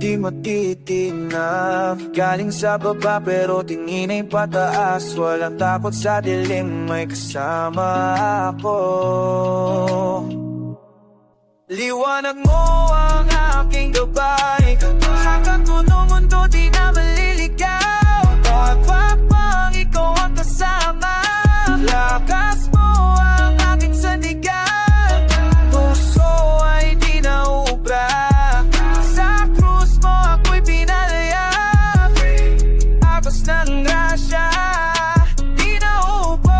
di matitinag. Galing sa baba pero tingin ay pataas. Walang takot sa dilim, may kasama ako. Liwanag mo ang aking gabay. Sa kanto ng mundo di na maliligaw. Pagpapang ikaw ang kasama. Lakas mo ang aking sandigan. Puso ay di naubra. Sa krus mo ako'y pinalaya. Agos ng grasya di naubos.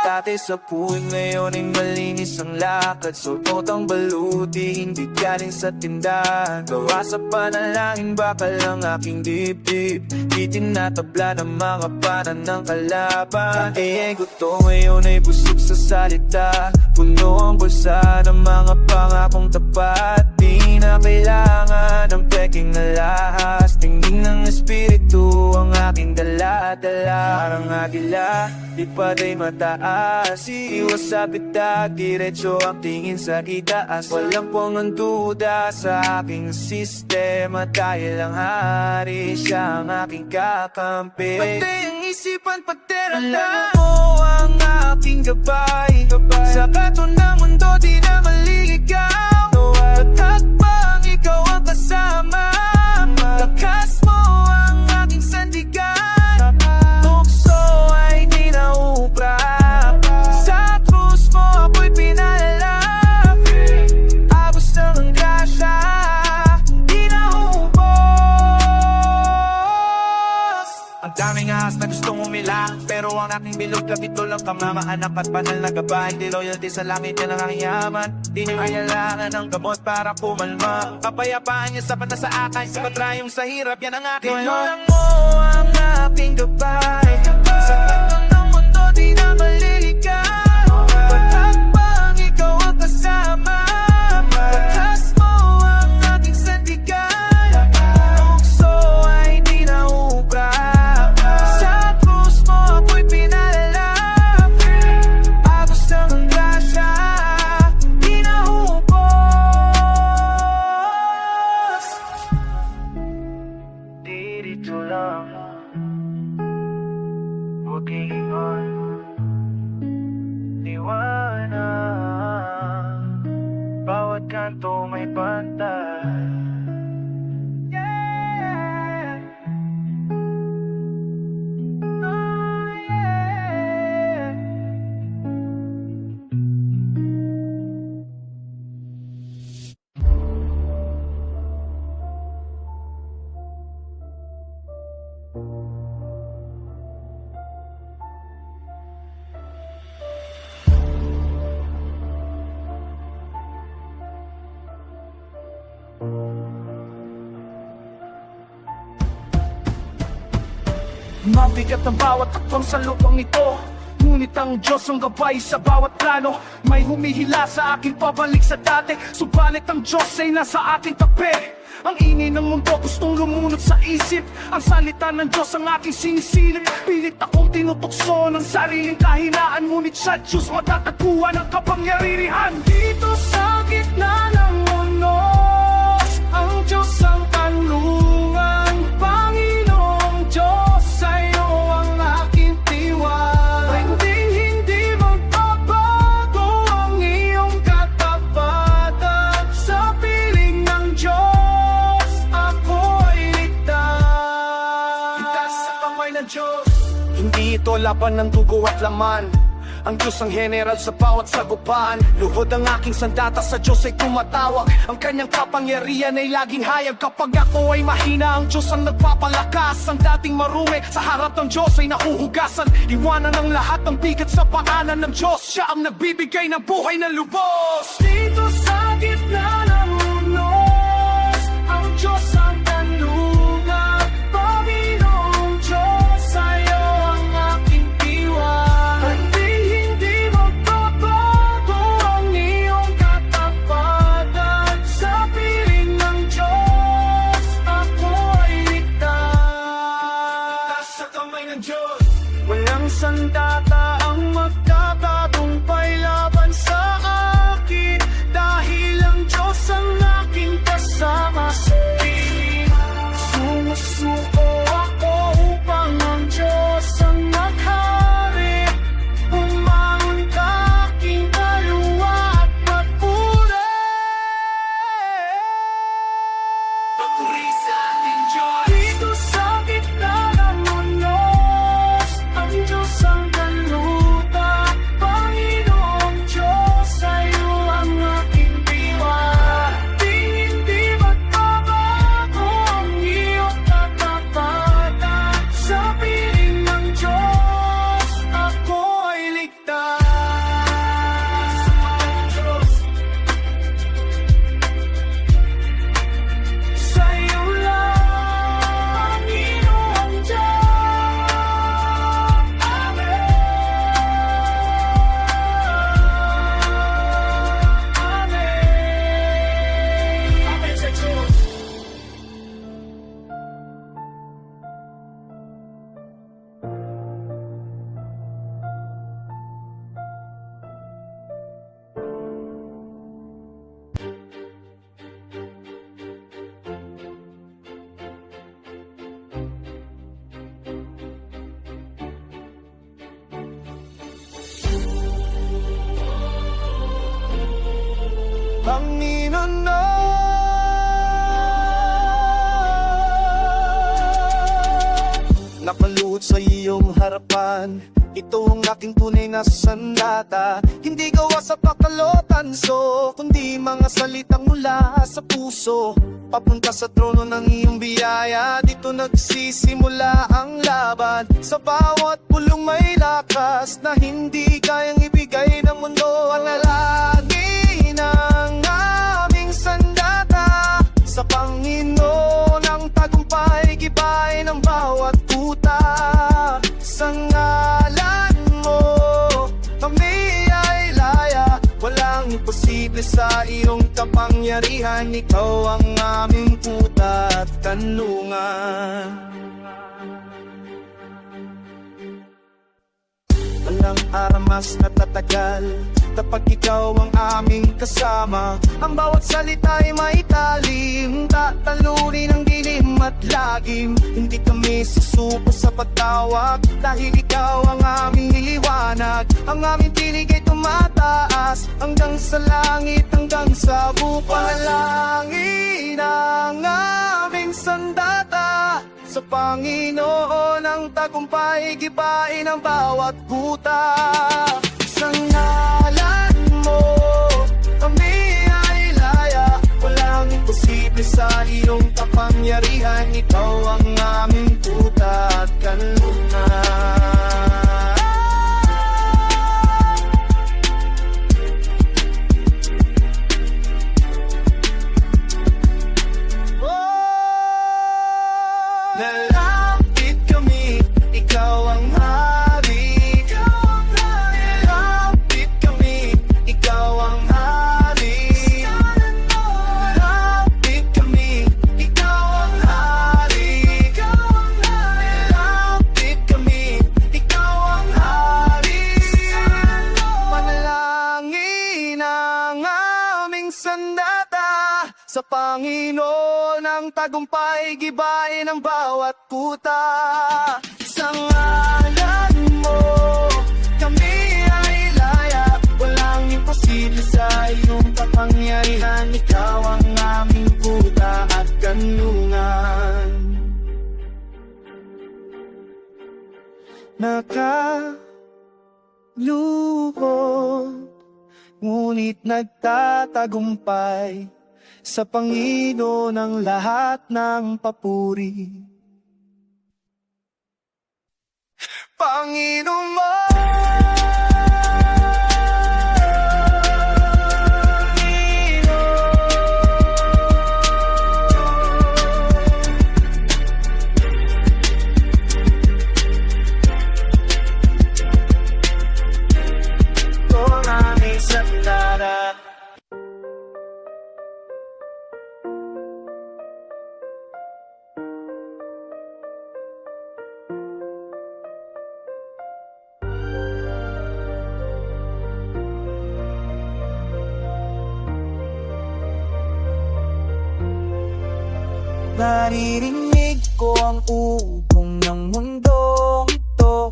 Dati sa puwing, ngayon ay malinis ang lakad. Sulpot ang baluti, hindi galing sa tindahan. Gawa sa panalangin, bakal ang aking dibdib. Di tinatabla ng mga panan ng kalaban. Ego to ngayon ay busog sa salita. Puno ang bulsa ng mga pangakong tapat. Di na kailangan ng peking alahas. Tingin ng espiritu ang aking dala-dala. Parang agila, di pa day mataas. Iwas sa bitag, diretso ang tingin sa itaas. Walang pong duda sa aking sistema. Dahil ang hari, siya ang aking kakampi. Pati ang isipan, patera lang. Alam mo ang aking gabay. Sa kato ng mundo, di na maliligaw. Tatagpang ikaw ang kasama. Lakas mo ang aking sandigan. Tukso ay di naubra. Sa krus mo ako'y pinalala. Agos ng grasya di naubos. Ang daming ahas na gustong umila, pero ang aking bilog kapito lang kamamaanak at banal na gabay. Di loyalty sa langit, yan ang aking yaman. Di nyo kailangan ng gamot para pumalma. Kapayapaan niya sapat na sa akin. Patrayong sa hirap, yan ang aking Tinulak mo ang aking gabay. Sa kanto ng mundo, di na maliligaw. Pagtakbang ikaw ang kasama. Lakas mo ang aking sandigan. Tukso ay di naubra. Sa krus mo ako'y pinalala. Agos ng grasya di naubos. Dito lang, huwag iingon. Liwanag, bawat kanto may pantay. Yeah. Oh, yeah. Mabigat ang bawat takbang sa lupang ito. Ngunit ang Diyos ang gabay sa bawat plano. May humihila sa akin pabalik sa dati. Subalit ang Diyos ay nasa aking tabi. Ang ingay ng mundo gustong lumunod sa isip. Ang salita ng Diyos ang aking sinisilip. Pilit akong tinutukso ng sariling kahinaan. Ngunit sa Diyos matatagpuan ang kapangyarihan. Dito sa gitna ng unos, ang Diyos ang kanlungan. Panginoong Diyos, sa'yo ang aking tiwala. Hindi magbabago ang iyong katapatan. Sa piling ng Diyos, ako ay ligtas. Ligtas sa kamay ng Diyos. Hindi ito laban ng dugo at laman. Ang Diyos ang general sa bawat sagupaan. Luhod ang aking sandata, sa Diyos ay tumatawag. Ang kanyang kapangyarihan ay laging hayag. Kapag ako ay mahina, ang Diyos ang nagpapalakas. Ang dating marumi, sa harap ng Diyos ay nahuhugasan. Iwanan ang lahat ng bigat sa pangalan ng Diyos. Siya ang nagbibigay ng buhay na lubos. Dito sa gitna ng unos, ang Diyos ang kanlungan. Panginoong Diyos, sa'yo ang aking tiwala. Hindi magbabago ang iyong katapatan. Sa piling ng Diyos, ako ay ligtas. Sa kamay ng Diyos, walang sandata ang magkakatagumpay laban sa akin. Dahil Panginoon. Napaluhod sa iyong harapan, ito ang aking tunay na sandata. Hindi gawa sa pakalotanso, kundi mga salitang mula sa puso. Papunta sa trono ng iyong biyaya, dito nagsisimula ang laban. Sa bawat pulong may lakas na hindi kayang ibigay ng mundo. Ang lalagi ng aming sandata, sa Panginoon ang tagumpay, gibay ng bawat kuta. Sa ngalan mo, kami ay laya. Walang imposible sa iyong kapangyarihan. Ikaw ang aming kuta at kanlungan. Walang aramas na tatagal kapag ikaw ang aming kasama. Ang bawat salita ay may talim, tatalunin ang dilim at lagim. Hindi kami susuko sa pagtawag, dahil ikaw ang aming liwanag. Ang aming tinig ay tumataas hanggang sa langit, hanggang sa bukas. Panalangin ang aming sandata, sa Panginoon ang tagumpay, gibain ang bawat kuta. Sa ngalan mo, kami ay laya. Walang imposible sa iyong kapangyarihan. Ikaw ang aming kuta at kanlungan. Nalapit kami, ikaw ang hari. Nalapit kami, ikaw ang hari. Nalapit kami, ikaw ang hari. Nalapit kami, ikaw ang hari. Manalangin ang aming sandata, sa Panginoon ang tagumpay, gibain ang bawat kuta. Sa ngalan mo, kami ay laya. Walang imposible sa iyong kapangyarihan. Ikaw ang aming kuta at kanlungan. Nakaluhod, ngunit nagtatagumpay, sa Panginoon ang lahat ng papuri. Panginoon mo, kung aming sandata. Naririnig ko ang ugong ng mundong ito.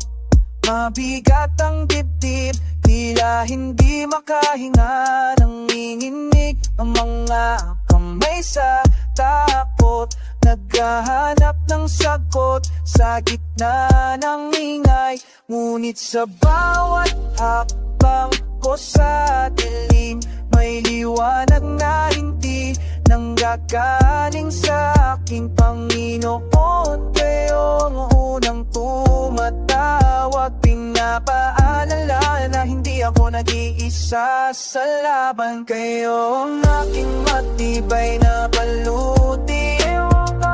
Mabigat ang dibdib, tila hindi makahinga. Nanginginig ang mga kamay sa takot, naghahanap ng sagot sa gitna ng ingay. Ngunit sa bawat hakbang ko sa dilim, may liwanag na hindi nanggagaling sa aking Panginoon. Kayo ang unang tumatawag, pinapaalala na hindi ako nag-iisa sa laban. Kayo ang aking matibay na baluti,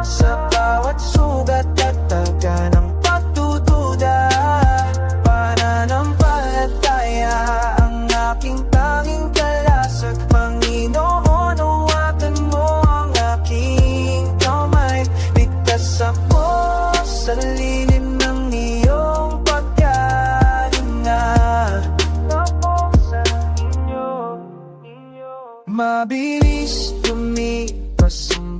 sa bawat sugat at taga ng pagdududa. Pananampalataya ang aking tanging kalasag. Panginoon, huwagan mo ang aking kamay. Ligtas ako sa lilim ng iyong pagkalinga. Ako sa inyo. Mabilis lumipas ang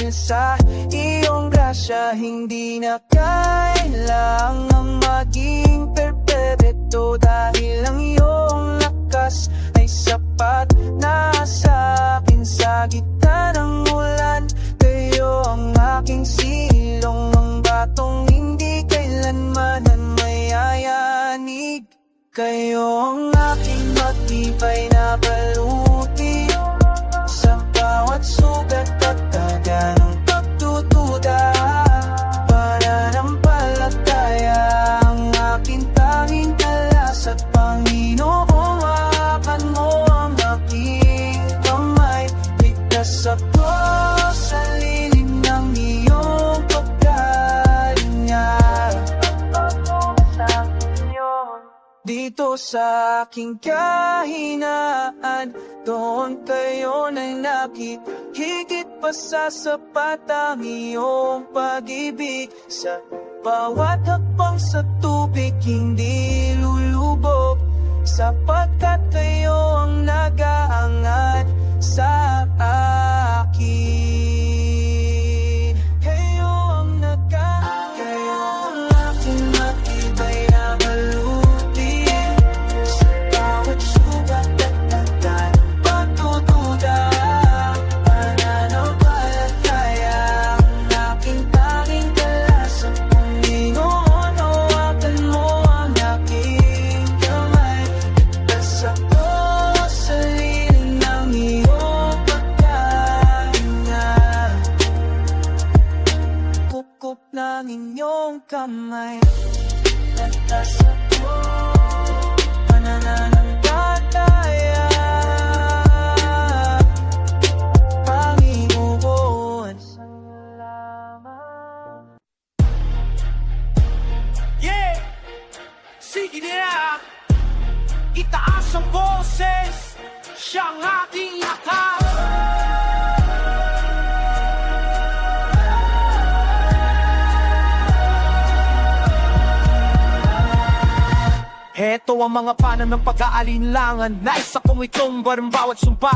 dahil sa iyong grasya. Hindi na kailangang maging perpekto, dahil ang iyong lakas ay sapat na sa akin. Sa gitna ng ulan, kayo ang aking silong, ang batong hindi kailanman mayayanig. Kayo ang aking matibay na baluti, sa bawat sugat at taga ng pagtutuda. Pananampalataya ang aking tanging talas, at Panginoon, hawakan mo ang aking kamay. Ligtas ako sa lilim ng iyong pagkalinga. Dito sa aking kahinaan, doon kayo na nakit. Higit pa sa sapat ang iyong pag-ibig. Sa bawat hakbang sa tubig, hindi lulubog, sapagkat kayo ang nag-aangat sa akin. Kayo ang kayo ang aking matibay na baluti, sa bawat sugat at tagdan pagtutuda. Pananampalataya ang aking tanging talas, sa Panginoon, hawakan mo ang aking kamay. Ligtas ako sa lilim ng iyong pagkahinga. Kukup ng inyong kamay. Ligtas ako, pananampalataya, Panginoon. Salamat. Yeah! Sige na! Itaas ang boses, siyang ating lakas. Heto ang mga panan ng pag-aalinlangan, nais akong itumbar ang bawat sumpa.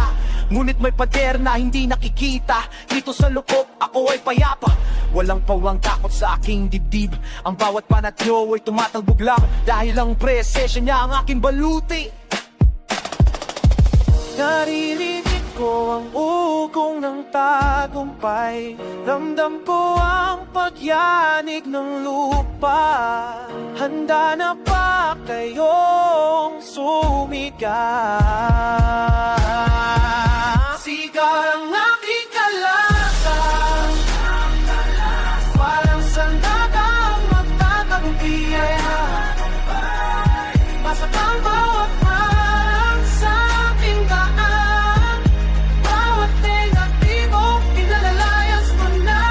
Ngunit may pader na hindi nakikita, dito sa loob ako ay payapa. Walang pawang takot sa aking dibdib, ang bawat panatyo ay tumatalbog lang, dahil ang presensya niya ang aking baluti. Naririnig ko ang ugong ng tagumpay, ramdam ko ang pagyanig ng lupa. Handa na ba kayong sumigaw? Sigaw ang aking kalasan, parang sandagang magtatagpian. Masakang bawat harang sa aking daan, bawat negatibo pinalalayas mo na.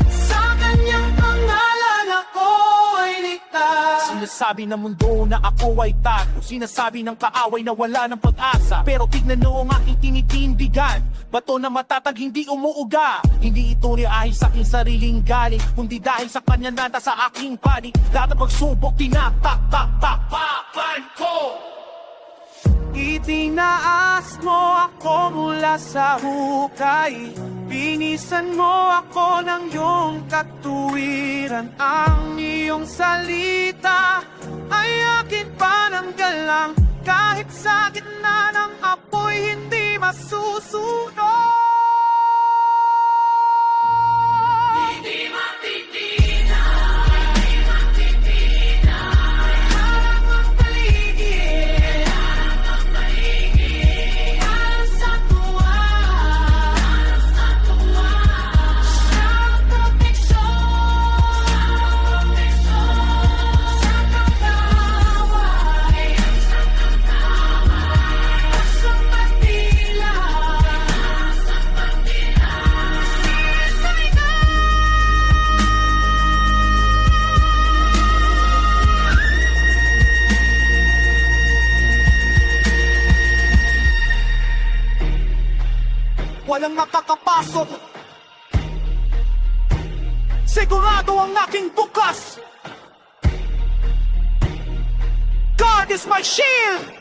Sa kanyang pangalan ako ay ligtas. Sinasabi ng mundo na ako ay tago, sinasabi ng kaaway na wala ng pag-asa. Pero tignan mo ang aking tinitindigan, bato na matatag hindi umuuga. Hindi ito dahil sa aking sariling galing, kundi dahil sa kanya nata sa aking panig. Lahat ng pagsubok tinatak-tak-tak-papan ko. Itinaas mo ako mula sa hukay, binisan mo ako ng iyong katuwiran. Ang iyong salita ay akin pananggalang, kahit sa gitna ng apoy hindi masusunog. Hindi matitinay, harap ang paligid, alam sa tuwa, siyang proteksyon, sa kagaway, sa pagdila, walang makakapasok. Sigurado ang aking bukas. God is my shield.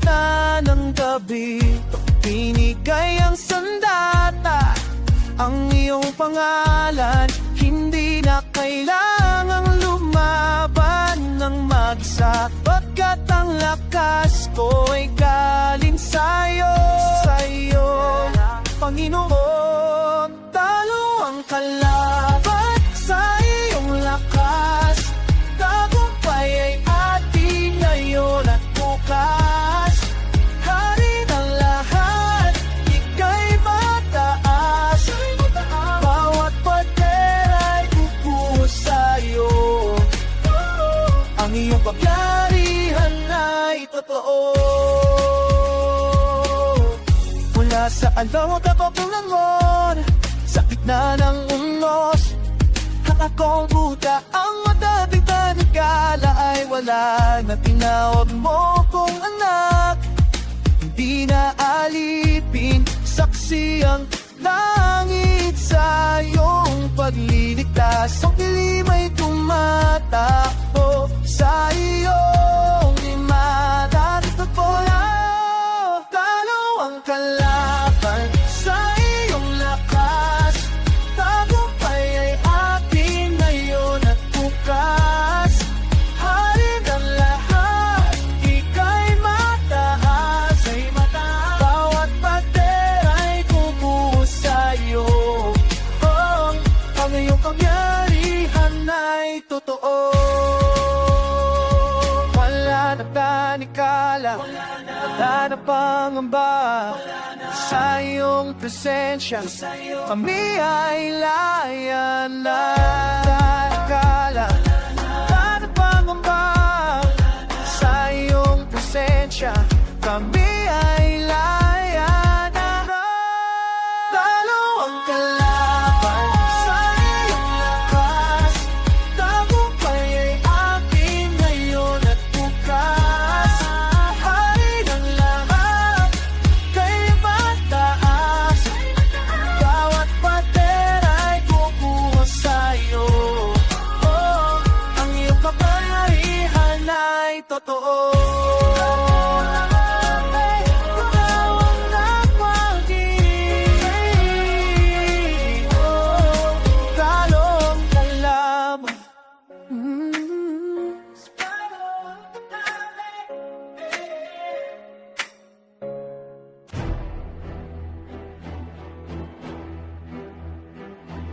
gitna ng gabi, binigay ang sandata, ang iyong pangalan. Hindi na kailangang lumaban ng mag-isa, pagkat ang lakas ko ay galing sa'yo, Panginoon. Talo ang kalaban sa iyong lakas, tagumpay ay atin ngayon at bukas. Hari ng lahat, ika'y mataas, bawat pader ay bubuhos sa'yo. Ang iyong kapangyarihan ay totoo. Mula sa alam at kapapulangon, sa gitna ng unos, ang akong buta, ang madating tanikala ay wala na. Tinawag mo kong anak, hindi na alipin, saksi ang langit sa iyong pagliligtas. Ang dilim ay tumatakbo sa iyong imata. Talo ang kalaban sa iyong lakas, tagumpay ay atin ngayon at bukas. Hari ng lahat, ika'y mataas, bawat pader ay bubuhos sa'yo. Ang iyong kapangyarihan ay totoo. Wala na tanikala, wala na pangamba, sa iyong presensya kami ay layan na. Tanikala, wala na pangamba, sa iyong presensya kami ay layan na. Talo ang kalaban sa iyong lakas, tagumpay ay atin ngayon at bukas. Hari ng lahat, kay mataas, bawat pader ay bubuhos sa'yo. Ang iyong kapangyarihan ay totoo.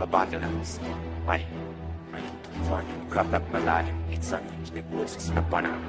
Babae lang. May kapag malalim, it's an negosyo sa panahon.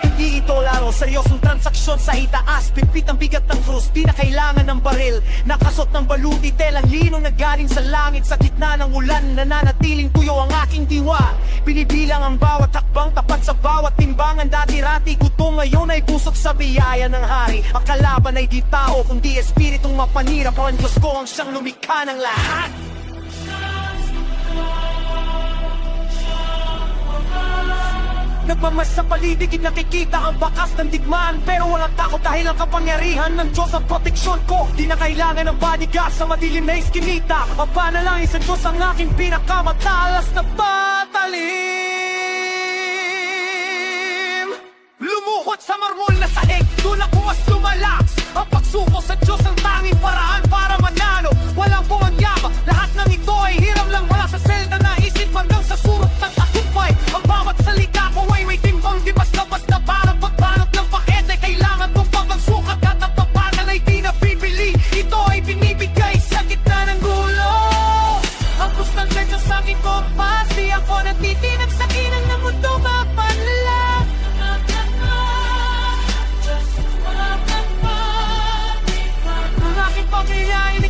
Hindi ito laro, seryosong transaksyon sa itaas. Pipit ang bigat ng krus, di na kailangan ng baril. Nakasot ng baluti, telang lino na galing sa langit. Sa gitna ng ulan, nananatiling tuyo ang aking diwa. Binibilang ang bawat hakbang, tapat sa bawat timbangan. Dati-rati guto, ngayon ay pusok sa biyaya ng hari. Ang kalaban ay di tao, kundi espiritong mapanirap. Ang Diyos ko ang siyang lumikha ng lahat. Nagmamas sa paligid, nakikita ang bakas ng digmaan. Pero walang takot dahil ang kapangyarihan ng Diyos ang proteksyon ko. Di na kailangan ng bodyguard sa madilim na iskinita. Ang panalangin sa Diyos ang aking pinakamatalas na patalim. Lumuhod sa marmol na sahig, doon ako mas lumalaks. Ang pagsuko sa Diyos ang tanging paraan para manalo. Walang pumangyaba, lahat ng ito ay hiram lang. Wala sa selda na isip hanggang sa surot ng tagumpay. Ang bawat salita ko ay may timbang, di basta-basta parang pagbanot ng pakete. Kailangan mong pagsukat at ang papagal ay di nabibili. Ito ay binibigay sa gitna ng gulo. Ang kusang medyo sa aking kompas, di ako natitinag sa kinang ng mundo mapanla. Ang aking pagkayain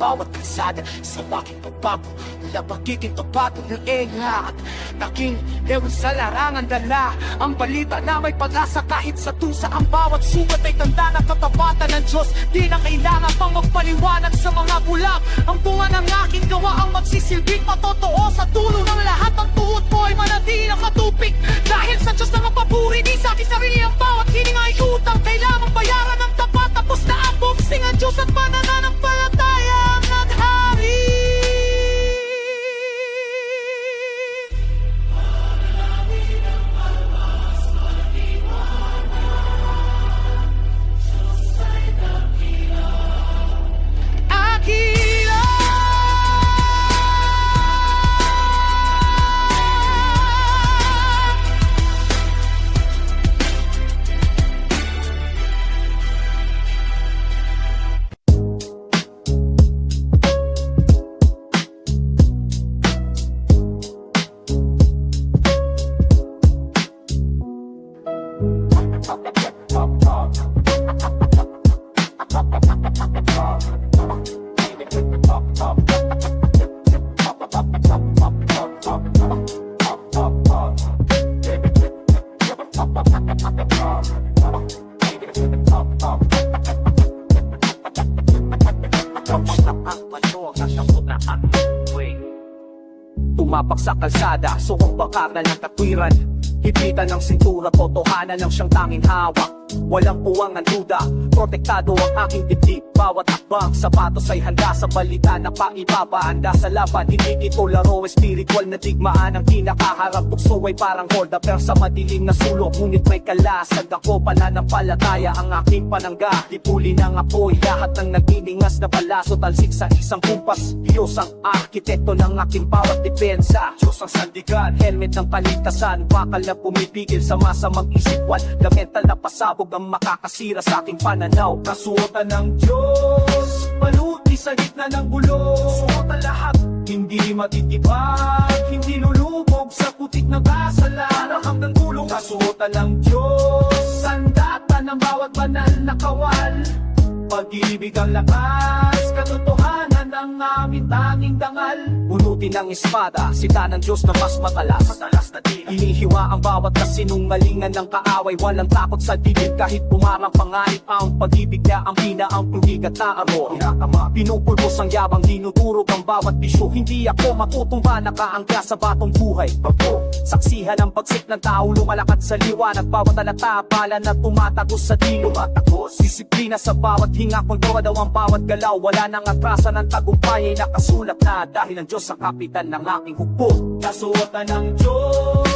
bawat kalsada sa aking pagbago. Mula pagiging tapat ng ingat, naging ewan sa larangan dala ang balita na may pag-asa kahit sa tusa. Ang bawat sugat ay tanda ng katapatan ng Diyos. Di na kailangan pang magpaliwanag sa mga bulag. Ang bunga ng aking gawa ang magsisilbing patotoo. Sa dulo ng lahat ng tuhod mo ay manatili nakatupik. Dahil sa Diyos na magpapuri, di sa aking sarili ang bawat hininga ay utang. Kailangang bayaran ng tapat, tapos na ang buksing ang Diyos at pananampalataya ang naghari. Akira! Tumapak sa kalsada, suwang bakaran ng katwiran. Hipitan ng sintura, totohanan ng siyang tanging hawak. Walang puwang ng duda, protektado ang aking dibdib. Bawat akbang, sapatos ay handa sa balita na paibabahanda sa laban. Hindi ito laro, espiritual na digmaan. Ang kinakaharap, tukso ay parang hold up sa madilim na sulok. Ngunit may kalasag ako, pananampalataya ang aking panangga. Dipuli ng apoy, lahat ng nagniningas na balaso. Talsik sa isang kumpas, Diyos ang arkitekto ng aking bawat depensa. Diyos ang sandigan, helmet ng kaligtasan. Bakal na pumipigil sa masamang isipan. The mental na pasabog ang makakasira sa aking pananaw. Kasuotan ng Diyos, paluti sa gitna ng gulo. Suotan lahat, hindi matitibag, hindi lulubog sa putik na kasalanan hanggang dulo. Kasuotan ng Diyos, sandatan ng bawat banal na kawal. Pag-ibig ang lakas, katotohanan ng aming tanging dangal. Bunutin ng espada, sita ng Diyos na mas matalas na tila. Inihiwa ang bawat kasinungalingan ng kaaway. Walang takot sa dilim kahit pumarang panganib. Ang pag-ibig niya ang pinaang tuwig at naamor. Pinupulbos ang yabang, dinudurog ang bawat bisyo. Hindi ako matutumba, nakaangga sa batong buhay. Saksihan ang pagsik ng tao, lumalakad sa liwanag. Bawat alata, bala na tumatagos sa dilo. Disiplina sa bawat hinga, kontrola daw ang bawat galaw. Wala nang atrasan ng tagumpay ay nakasulat na. Dahil ang Diyos ang kapitan ng aking hukbo. Kasuotan ng Diyos,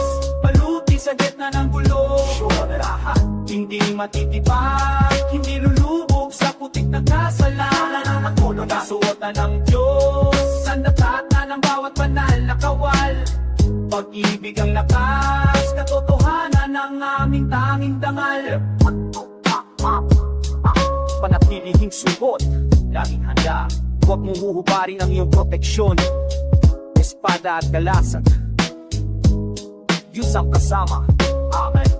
paluti sa gitna ng gulo. Lahat, hindi matitibag, hindi lulubog sa putik na kasalanan. Kasuotan ng Diyos, sandatan ng bawat banal na kawal. Pag-ibig ang lakas, katotohanan ng aming tanging dangal. Panatilihing sugot, laging handa. Huwag mong huhubarin ang iyong proteksyon. Espada at galasag, Diyos ang kasama. Amen.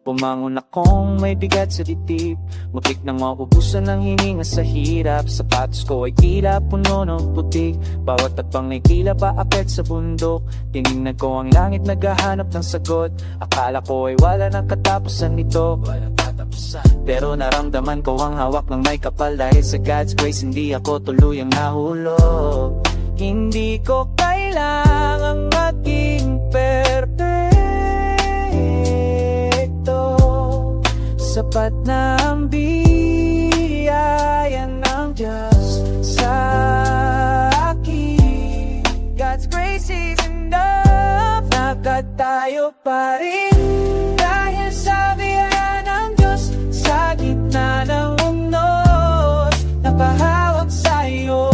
Bumangon akong may bigat sa dibdib, mutik nang maubusan ng hininga sa hirap. Sapatos ko ay tila puno ng putik, bawat takbang ay tila paakyat sa bundok. Tinignan ko ang langit, naghahanap ng sagot. Akala ko ay wala ng katapusan nito, pero naramdaman ko ang hawak ng may kapal. Dahil sa God's grace hindi ako tuluyang nahulog. Hindi ko kailangang maging perfecto, sapat na ang biyaya ng Diyos sa akin. God's grace is enough. Nakatayo pa rin dahil sa biyaya ng Diyos sa gitna ng unos. Napahawak sa'yo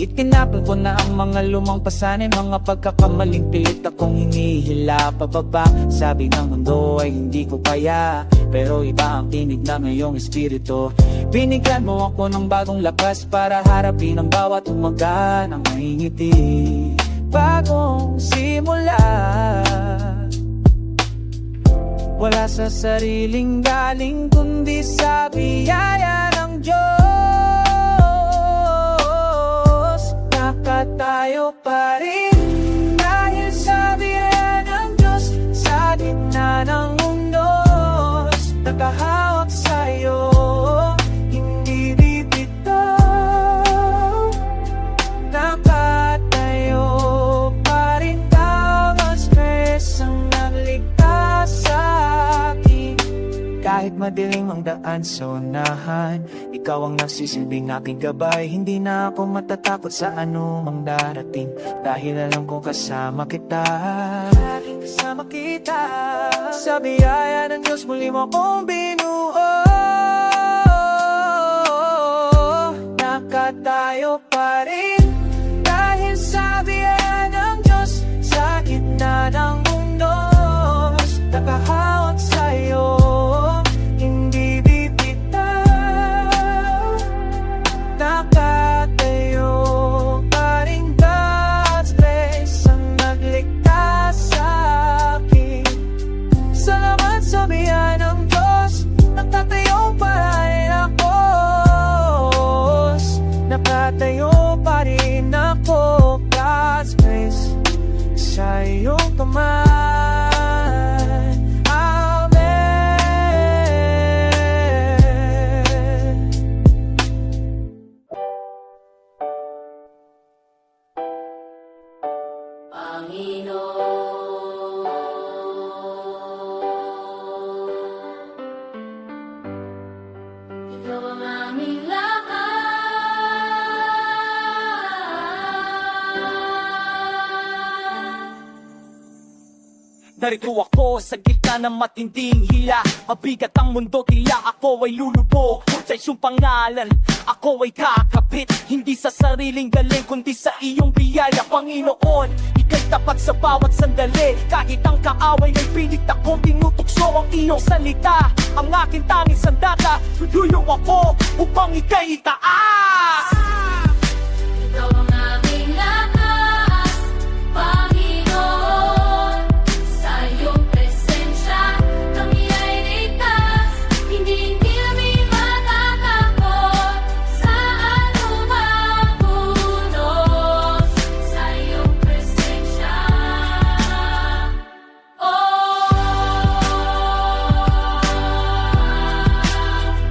Itinapon ko na ang mga lumang pasanin, mga pagkakamaling pilit akong hinihila pababa. Sabi ng mundo ay hindi ko kaya, pero iba ang tinig na ngayong espiritu. Binigyan mo ako ng bagong lakas para harapin ang bawat umaga ng ngiti. Bagong simula, wala sa sariling galing kundi sa biyaya ng Diyos. Nakatayo pa rin dahil sa biyaya ng Diyos. Sa gitna ng unos, nakahawak sa'yo, hindi bibitaw. Nakatayo pa rin tawang stress ang nagligtas sa akin. Kahit madilim ang daan sa unahan, ikaw ang nagsisilbing aking gabay. Hindi na ako matatakot sa anumang darating, dahil alam kong kasama kita. Laging kasama kita. Sa biyaya ng Diyos muli mo akong binuo. Nakatayo pa rin dahil sa biyaya ng Diyos. Sa gitna ng unos, nakahawak sa'yo, hindi bibitaw. Nakatayo pa rin God's grace ang nagligtas sa akin. Salamat sa biyaya ng Diyos, nakatayo pa rin ako. Nakatayo pa rin ako, God's grace sa iyong kamay. Amen. Ikaw ang aming lahat. Narito ako sa gitna ng matinding hila. Mabigat ang mundo, tila ako ay lulubog. Sa iyong pangalan, ako ay kakapit. Hindi sa sariling galing, kundi sa iyong biyaya, Panginoon. Ika'y tapat sa bawat sandali. Kahit ang kaaway ay pilit akong tinutukso ang iyong salita. Ang aking tanging sandata, tutulong ako upang ika'y itaas. Ikaw ang aming lakas, Panginoon. Sa iyong presensya, kami ay ligtas. Hindi kami matatakot sa anumang unos. Sa iyong presensya, oh,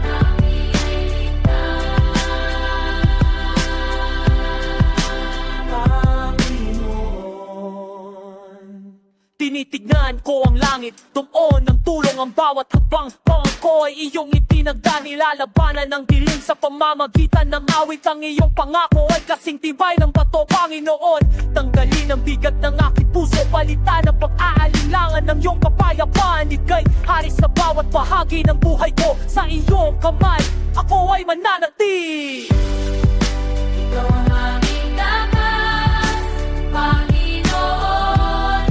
kami ay ligtas. Tinitignan ko ang langit, tumuon ng tulong ang bawat habang ko ay iyong itinagda. Nilalabanan ng dilim sa pamamagitan ng awit. Ang iyong pangako ay kasing tibay ng bato, Panginoon. Tanggalin ang bigat ng aking puso, palitan ang pag-aalinlangan ng iyong kapayapaan. Ika'y hari sa bawat bahagi ng buhay ko. Sa iyong kamay, ako ay mananatili. Ikaw ang aming lakas, Panginoon.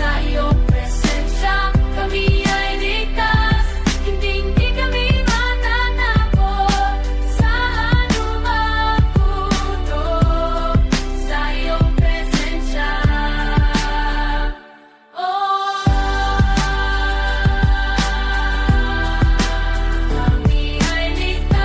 Sa iyong presensya, kami ay ligtas. Hindi kami matatakot sa anumang unos. Sa iyong presensya, oh, kami ay ligtas.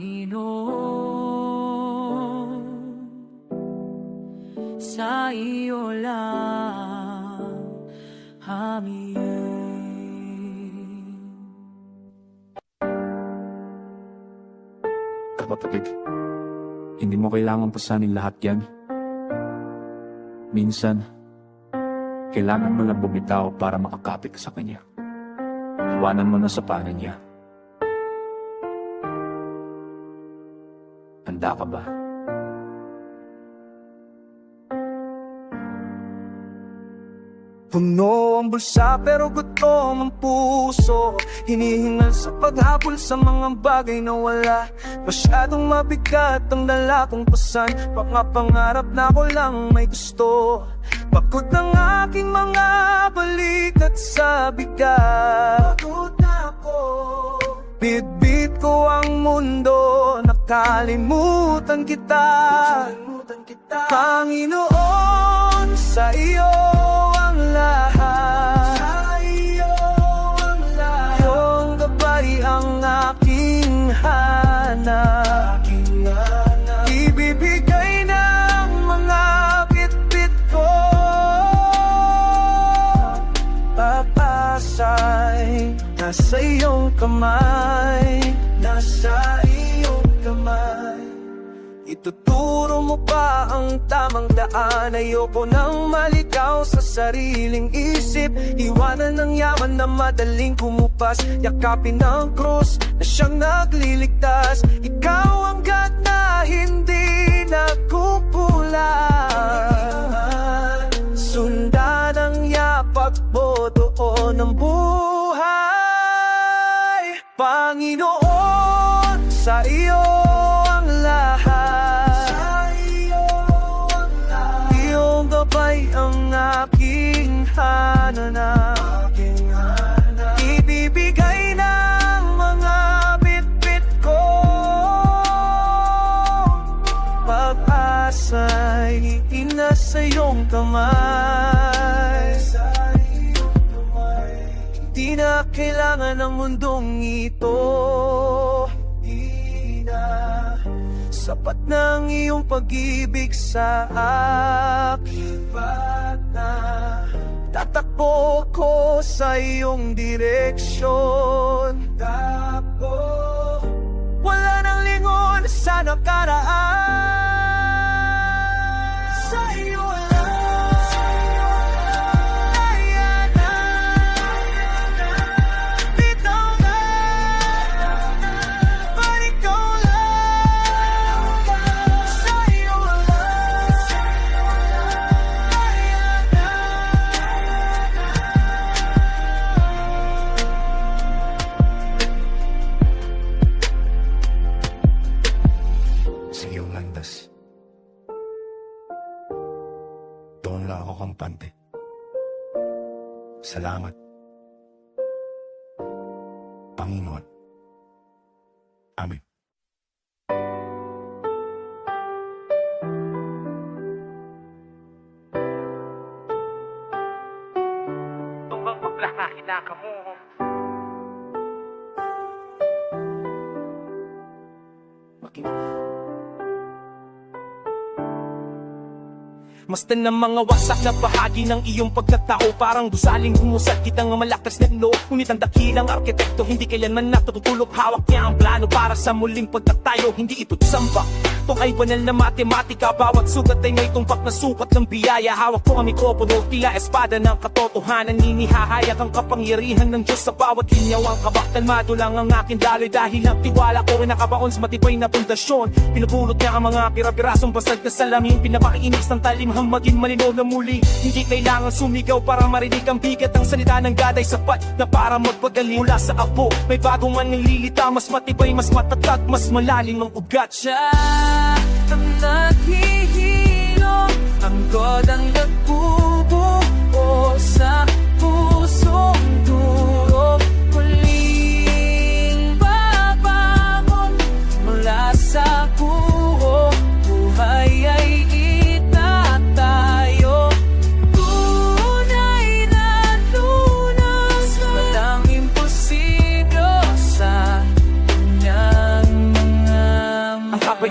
Panginoon, sa iyo lang amin. Kapatid, hindi mo kailangan pasanin lahat yan. Minsan, kailangan mo lang bumitaw para makakapit ka sa kanya. Iwanan mo na sa panan niya. Handa ka ba? Puno ang bulsa pero gutom ang puso. Hinihingal sa paghabol sa mga bagay na wala. Masyadong mabigat ang dala kong pasan. Baka pangarap na ako lang may gusto. Pagod ng aking mga balik at sa bigat. Pagod na ako. Bitbit ko ang mundo. Nakalimutan kita. Panginoon, sa iyo ang lahat. Sa iyo ang lahat. Iyong gabay ang aking hanap. Ibibigay ng mga bit-bit ko. Papasay, nasa iyong kamay. Nasa iyong kamay. Ituturo mo pa ang tamang daan. Ayoko nang maligaw sa sariling isip. Iwanan ng yaman na madaling kumupas. Yakapin ang krus na siyang nagliligtas. Ikaw ang God na hindi nagkukulang. Sundan ang yapak mo, doon ang buhay. Panginoon, sa iyo ang lahat. Sa iyo ang lahat. Iyong gabay ang aking hananap. Ibibigay ng mga bit-bit ko. Pag-asa'y inasa iyong kamay. Di na kailangan ng mundong ito. Di na sapat ng iyong pag-ibig sa akin. Sapat na tatakbo ko sa iyong direksyon. Takbo, wala nang lingon sa nakaraan. Sa iyo doon lang ako kampante. Salamat, Panginoon. Amen. Tumbang paglaka, hinaka mo. Masdan ng mga wasak na bahagi ng iyong pagkatao. Parang gusaling humusad kitang malakas na ilo. Ngunit ang dakilang arkitekto hindi kailanman natutulog. Hawak niya ang plano para sa muling pagtatayo. Hindi ito samba, ito ay banal na matematika. Bawat sugat ay may tumpak na sukat ng biyaya. Hawak ko ang mikropono, tila espada ng katotohanan. Ninihahayak ang kapangyarihan ng Diyos sa bawat linyaw. Ang kabaktan madulang ang aking daloy. Dahil ang tiwala ko rin nakabaon sa matibay na pundasyon. Pinupulot niya ang mga pira-pirasong basag na salamin. Pinapakiinis ng talim maging malinaw na muli. Hindi kailangan sumigaw para marinig ang bigat. Ang salita ng God ay sapat na para magpagaling. Mula sa apo, may bagong manlilita. Mas matibay, mas matatag, mas malalim ang ugat. Siya ang naghihilom, ang God ang nagbubuo sa pusong durog. Muling babangon mula sa buho. Buhay ay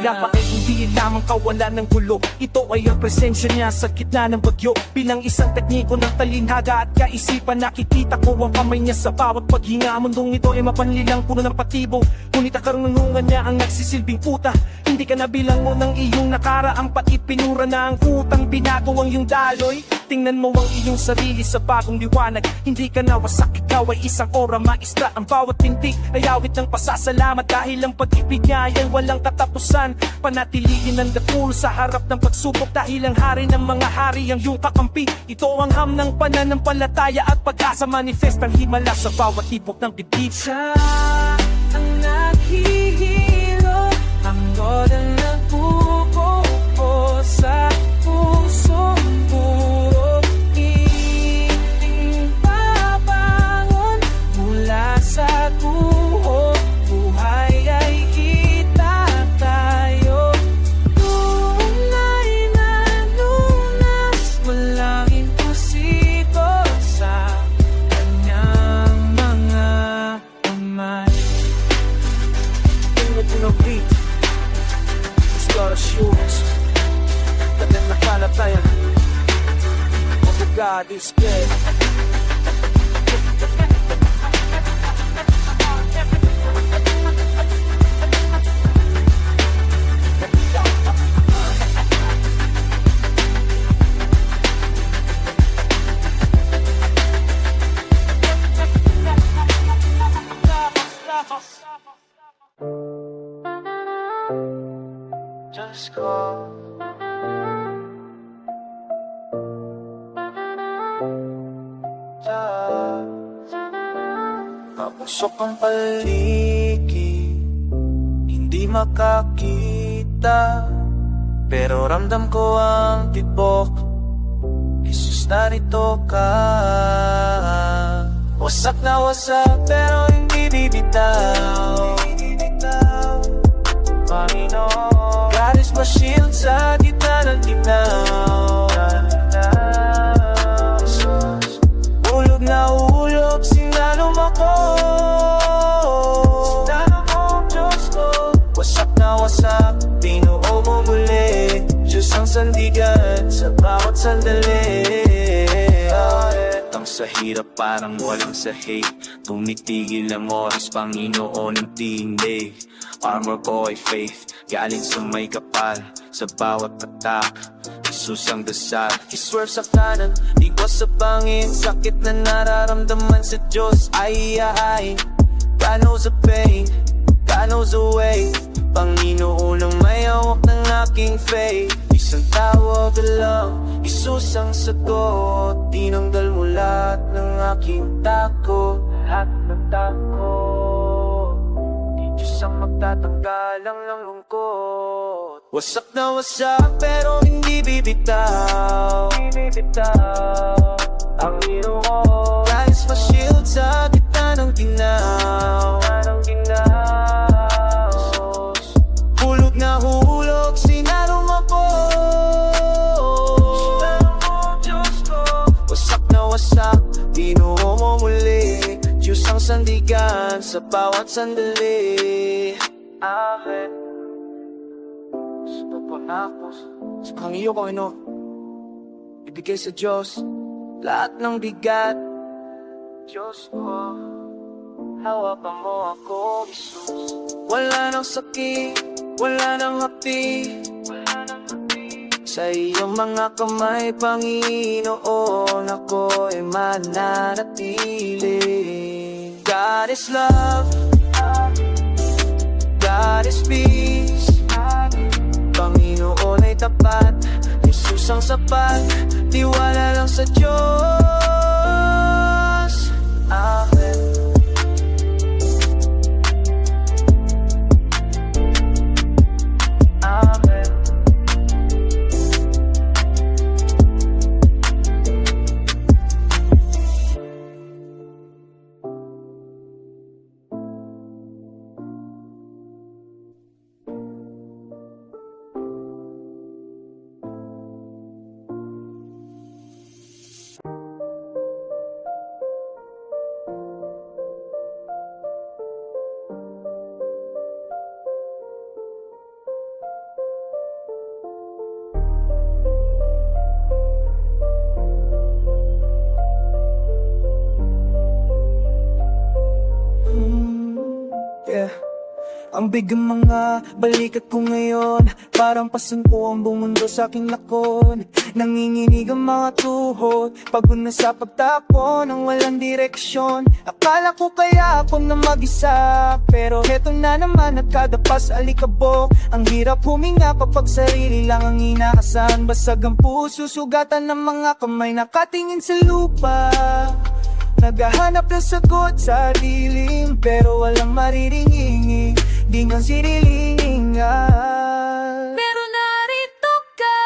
Kapayapa ay hindi lamang kawalan ng gulo. Ito ay ang presensya niya sa gitna ng bagyo. Bilang isang tekniko ng talinhaga at kaisipan, nakikita ko ang kamay niya sa bawat paghinga. Mundong ito ay mapanlilang puno ng patibong, ngunit ang karunungan niya ang nagsisilbing puta. Hindi ka nabilang mo ng iyong nakaraang pait, pinura na ang utang, binago ang iyong daloy. Tingnan mo ang iyong sarili sa bagong liwanag. Hindi ka nawasak, ikaw ay isang ora maestra. Ang bawat tintig ay awit ng pasasalamat, dahil ang pag-ibig niya ay walang katapusan. Panatilihin ang dakul sa harap ng pagsubok, dahil ang hari ng mga hari ang iyong kakampi. Ito ang ham ng pananampalataya at pag-asa, manifest ang himala sa bawat tibok ng dibdib. Siya ang naghihilo, ang ang nagpupupo sa pusong puro iting babangon mula sa guho. Buhay ay itatayo, tunay na lunas, walang imposible sa kanyang mga kamay. Tingnan mo ng beat, it's got a shoes, dating nakalatayan. Oh God is good. Just call. Kapusok ang paligid, hindi makakita, pero ramdam ko ang tibok. Jesus, narito ka. Wasak na wasak, pero hindi bibitaw. Panginoon, God is my shield sa gitna ng tinaw. Hulog na hulog, sinalom ako. Sinalom mo, Diyos ko. Wasak na wasak, binuo mo muli. Diyos ang sandigan sa bawat sandali. Ang sa hirap parang walang sahig, tumitigil ang oras, Panginoon ang tindig. Armor ko ay faith, galing sa may kapal, sa bawat patak, Jesus ang dasal. Iswerve sa kanan, igwas sa bangin, sakit na nararamdaman sa Diyos ay iaay. God knows the pain, God knows the way, Panginoon ang may hawak ng aking faith. Isang tawag lang, Jesus ang sagot, tinanggal mo lahat ng aking takot. Lahat ng takot, di Diyos ang magtatanggal ng lungkot. Wasak na wasak, pero hindi bibitaw. Ang hero ko, Christ my shield sa gitna ng ginaw. Hulog na hulog, sinalom ako. Wasak na wasak, binuo mo muli. Diyos ang sandigan sa bawat sandali. Akin sa papanakos, sa pangiyo ko ibigay sa Diyos lahat ng bigat. Diyos ko, hawakan mo ako, Jesus. Wala nang sakit, wala nang hapdi, sa iyong mga kamay, Panginoon, ako ay mananatili. God is love, God is peace, Panginoon ay tapat, Jesus ang sapat, tiwala lang sa Diyos. Amen. Amen. Ang bigang mga balikat ko ngayon, parang pasangko ang buong mundo sa aking lakon. Nanginginig ang mga tuhod, pagod na sa pagtapo ng walang direksyon. Akala ko kaya ako na mag-isa, pero heto na naman nagkadapa sa alikabok. Ang hirap huminga kapag sarili lang ang inaasahan. Basag ang puso, sugatan ng mga kamay nakatingin sa lupa. Naghahanap ng sagot sa dilim, pero walang mariringing, di nga sirilingan. Pero narito ka,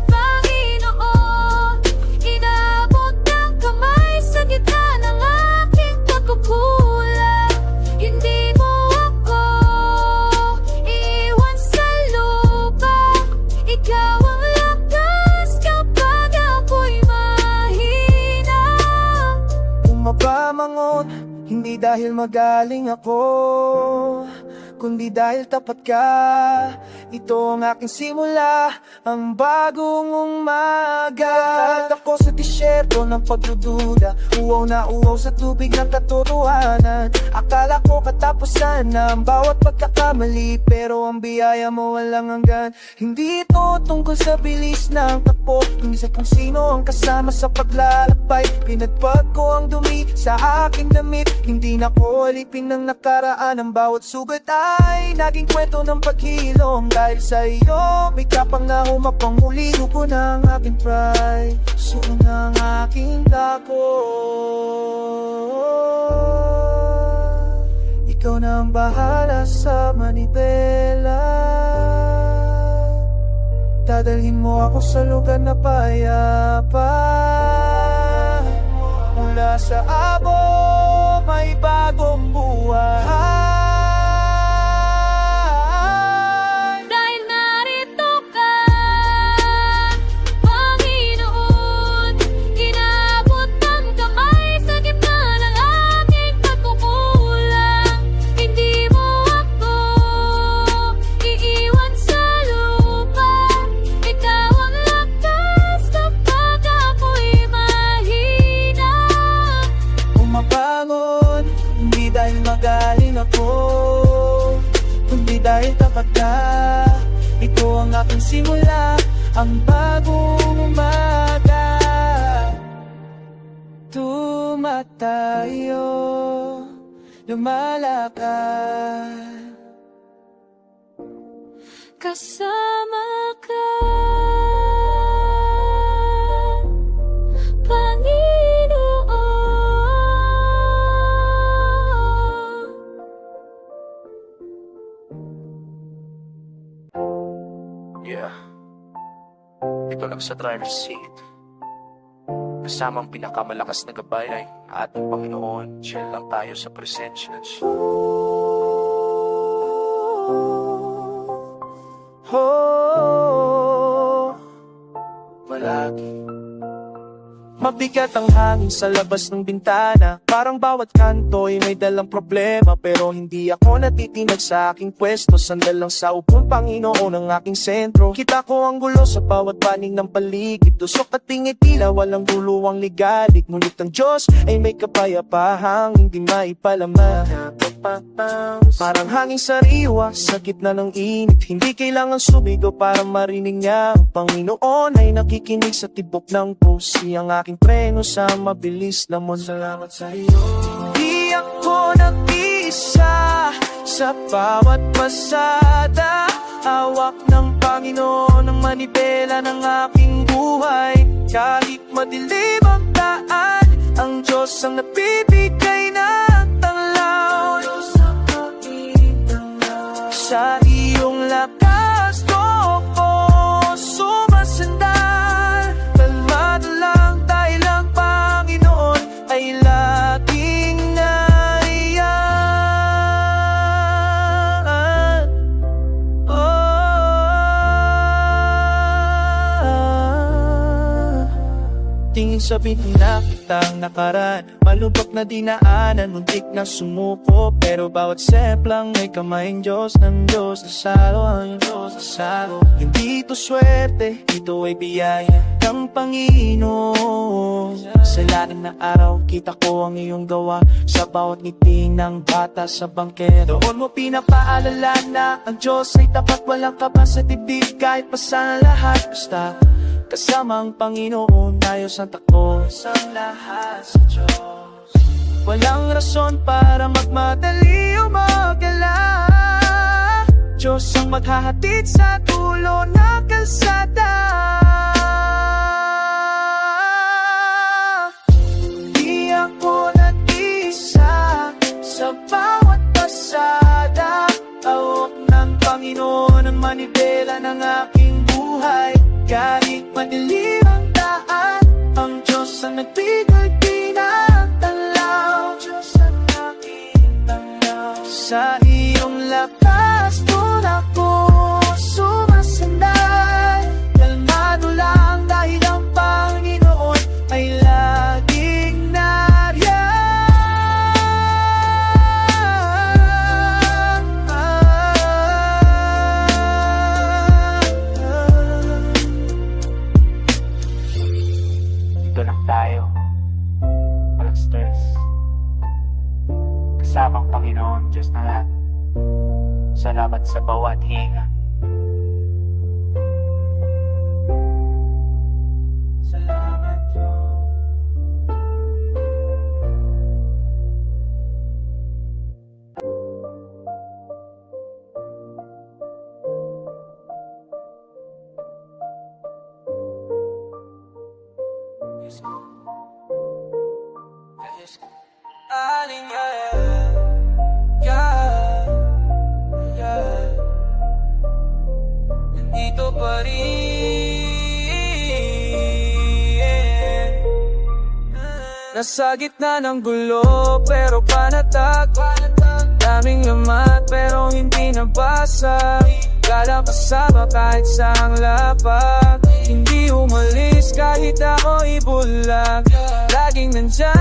Panginoon. Inaabot ng kamay sa gitna ng aking pagkukulang. Hindi mo ako iiwan sa lupa. Ikaw ang lakas kapag ako'y mahina. Umapamangot, hindi dahil magaling ako, kundi dahil tapat ka. Ito ang aking simula, ang bagong umaga. At ako sa disyerto ng pagdududa, uwaw na uwaw sa tubig ng katotohanan. Akala ko katapusan na ang bawat pagkakamali, pero ang biyaya mo walang hanggan. Hindi ito tungkol sa bilis ng takbo, kundi sa kung sino ang kasama sa paglalakbay. Pinagpag ko ang dumi sa aking damit, hindi na ko alipin ng nakaraan. Ang bawat sugat ay naging kwento ng paghilom. Dahil sa iyo, may kapang na humapang muli ko ng aking pride. Suko ng aking dako. Ikaw na ang bahala sa manibela. Dadalhin mo ako sa lugar na payapa. Mula sa abo, may bagong buhay. Dahil narito ka, Panginoon. Inaabot ng kamay sa gitna ng aking pagkukulang. Hindi mo ako iiwan sa lupa. Ikaw ang lakas kapag ako'y mahina. Umabangon, hindi dahil magaling ako, kundi dahil tapat ka. Ito ang aking simula, ang bagong umaga. Tumatayo, lumalakad, Kasama ka, Panginoon. Yeah. Ito lang sa driver's seat. Kasama ang pinakamalakas na gabay ay ating Panginoon. Chill lang tayo sa presensya niya. oh, malagi. Mabigat ang hangin sa labas ng bintana, parang bawat kanto ay may dalang problema. Pero hindi ako natitinag sa aking pwesto, sandal lang sa upong Panginoon ang aking sentro. Kita ko ang gulo sa bawat panig ng paligid, tusok at tingin tila walang guluwang ligalig. Ngunit ang Diyos ay may kapayapahang hindi maipalaman. Parang hanging sariwa sa gitna ng init, hindi kailangan sumigaw para marinig niya. Ang Panginoon ay nakikinig sa tibok ng pusi, ang aking preno sa mabilis lamon. Salamat sa iyo. Di ako nag-iisa sa bawat pasada, hawak ng Panginoon ang manibela ng aking buhay. Kahit madilim ang daan, ang Diyos ang nagbibigay ng tanglaw. Sa iyong lakas ko sumasandal. Kalmado lang dahil ang Panginoon ay laging naiyan. Tingin sa bitna kitang nakaraan, Malubak na dinaanan, muntik na sumuko, pero bawat step lang may kamayang Diyos ng Diyos. Nasalo ang Diyos, nasalo. Hindi ito swerte, ito ay biyaya ng Panginoon. Sa lalim na araw, kita ko ang iyong gawa sa bawat ngiti ng bata sa bangkero. Doon mo pinapaalala na ang Diyos ay tapat, walang kaba sa dibdib kahit pa sana lahat. Basta kasama ang Panginoon, ayos ang takbo sa lahat sa Diyos. Walang rason para magmadali o mag-alala. Diyos ang maghahatid sa dulo na kalsada. Di ako nag-isa sa bawat pasada. Hawak ng Panginoon ang manibela ng aking buhay. Kahit madilim ang daan, ang Diyos ang nagbigay pinagtalaw. Diyos ang aking tanglaw. Sa iyong lakas doon ako sumasandal. Kalmado lang dahil ang Panginoon ay laging Dito lang tayo. Walang stress. Kasama ang Panginoon, Diyos na lahat. Salamat sa bawat hinga. Salamat, Diyos. Aling nandito pa rin. Nasa gitna ng gulo pero panatag. Daming lamat pero hindi nabasa. Kala kasama kahit saang lapag. Hindi umalis kahit ako ibulag. Laging nandyan,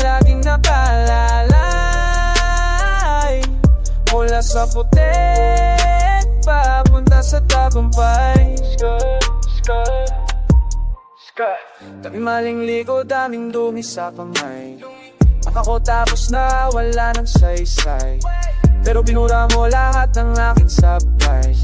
laging nakalalay. Mula sa putek, papunta sa tagumpay. Daming maling ligo, daming dumi sa kamay. Ako tapos na wala ng saysay, pero binura mo lahat ng aking sabay.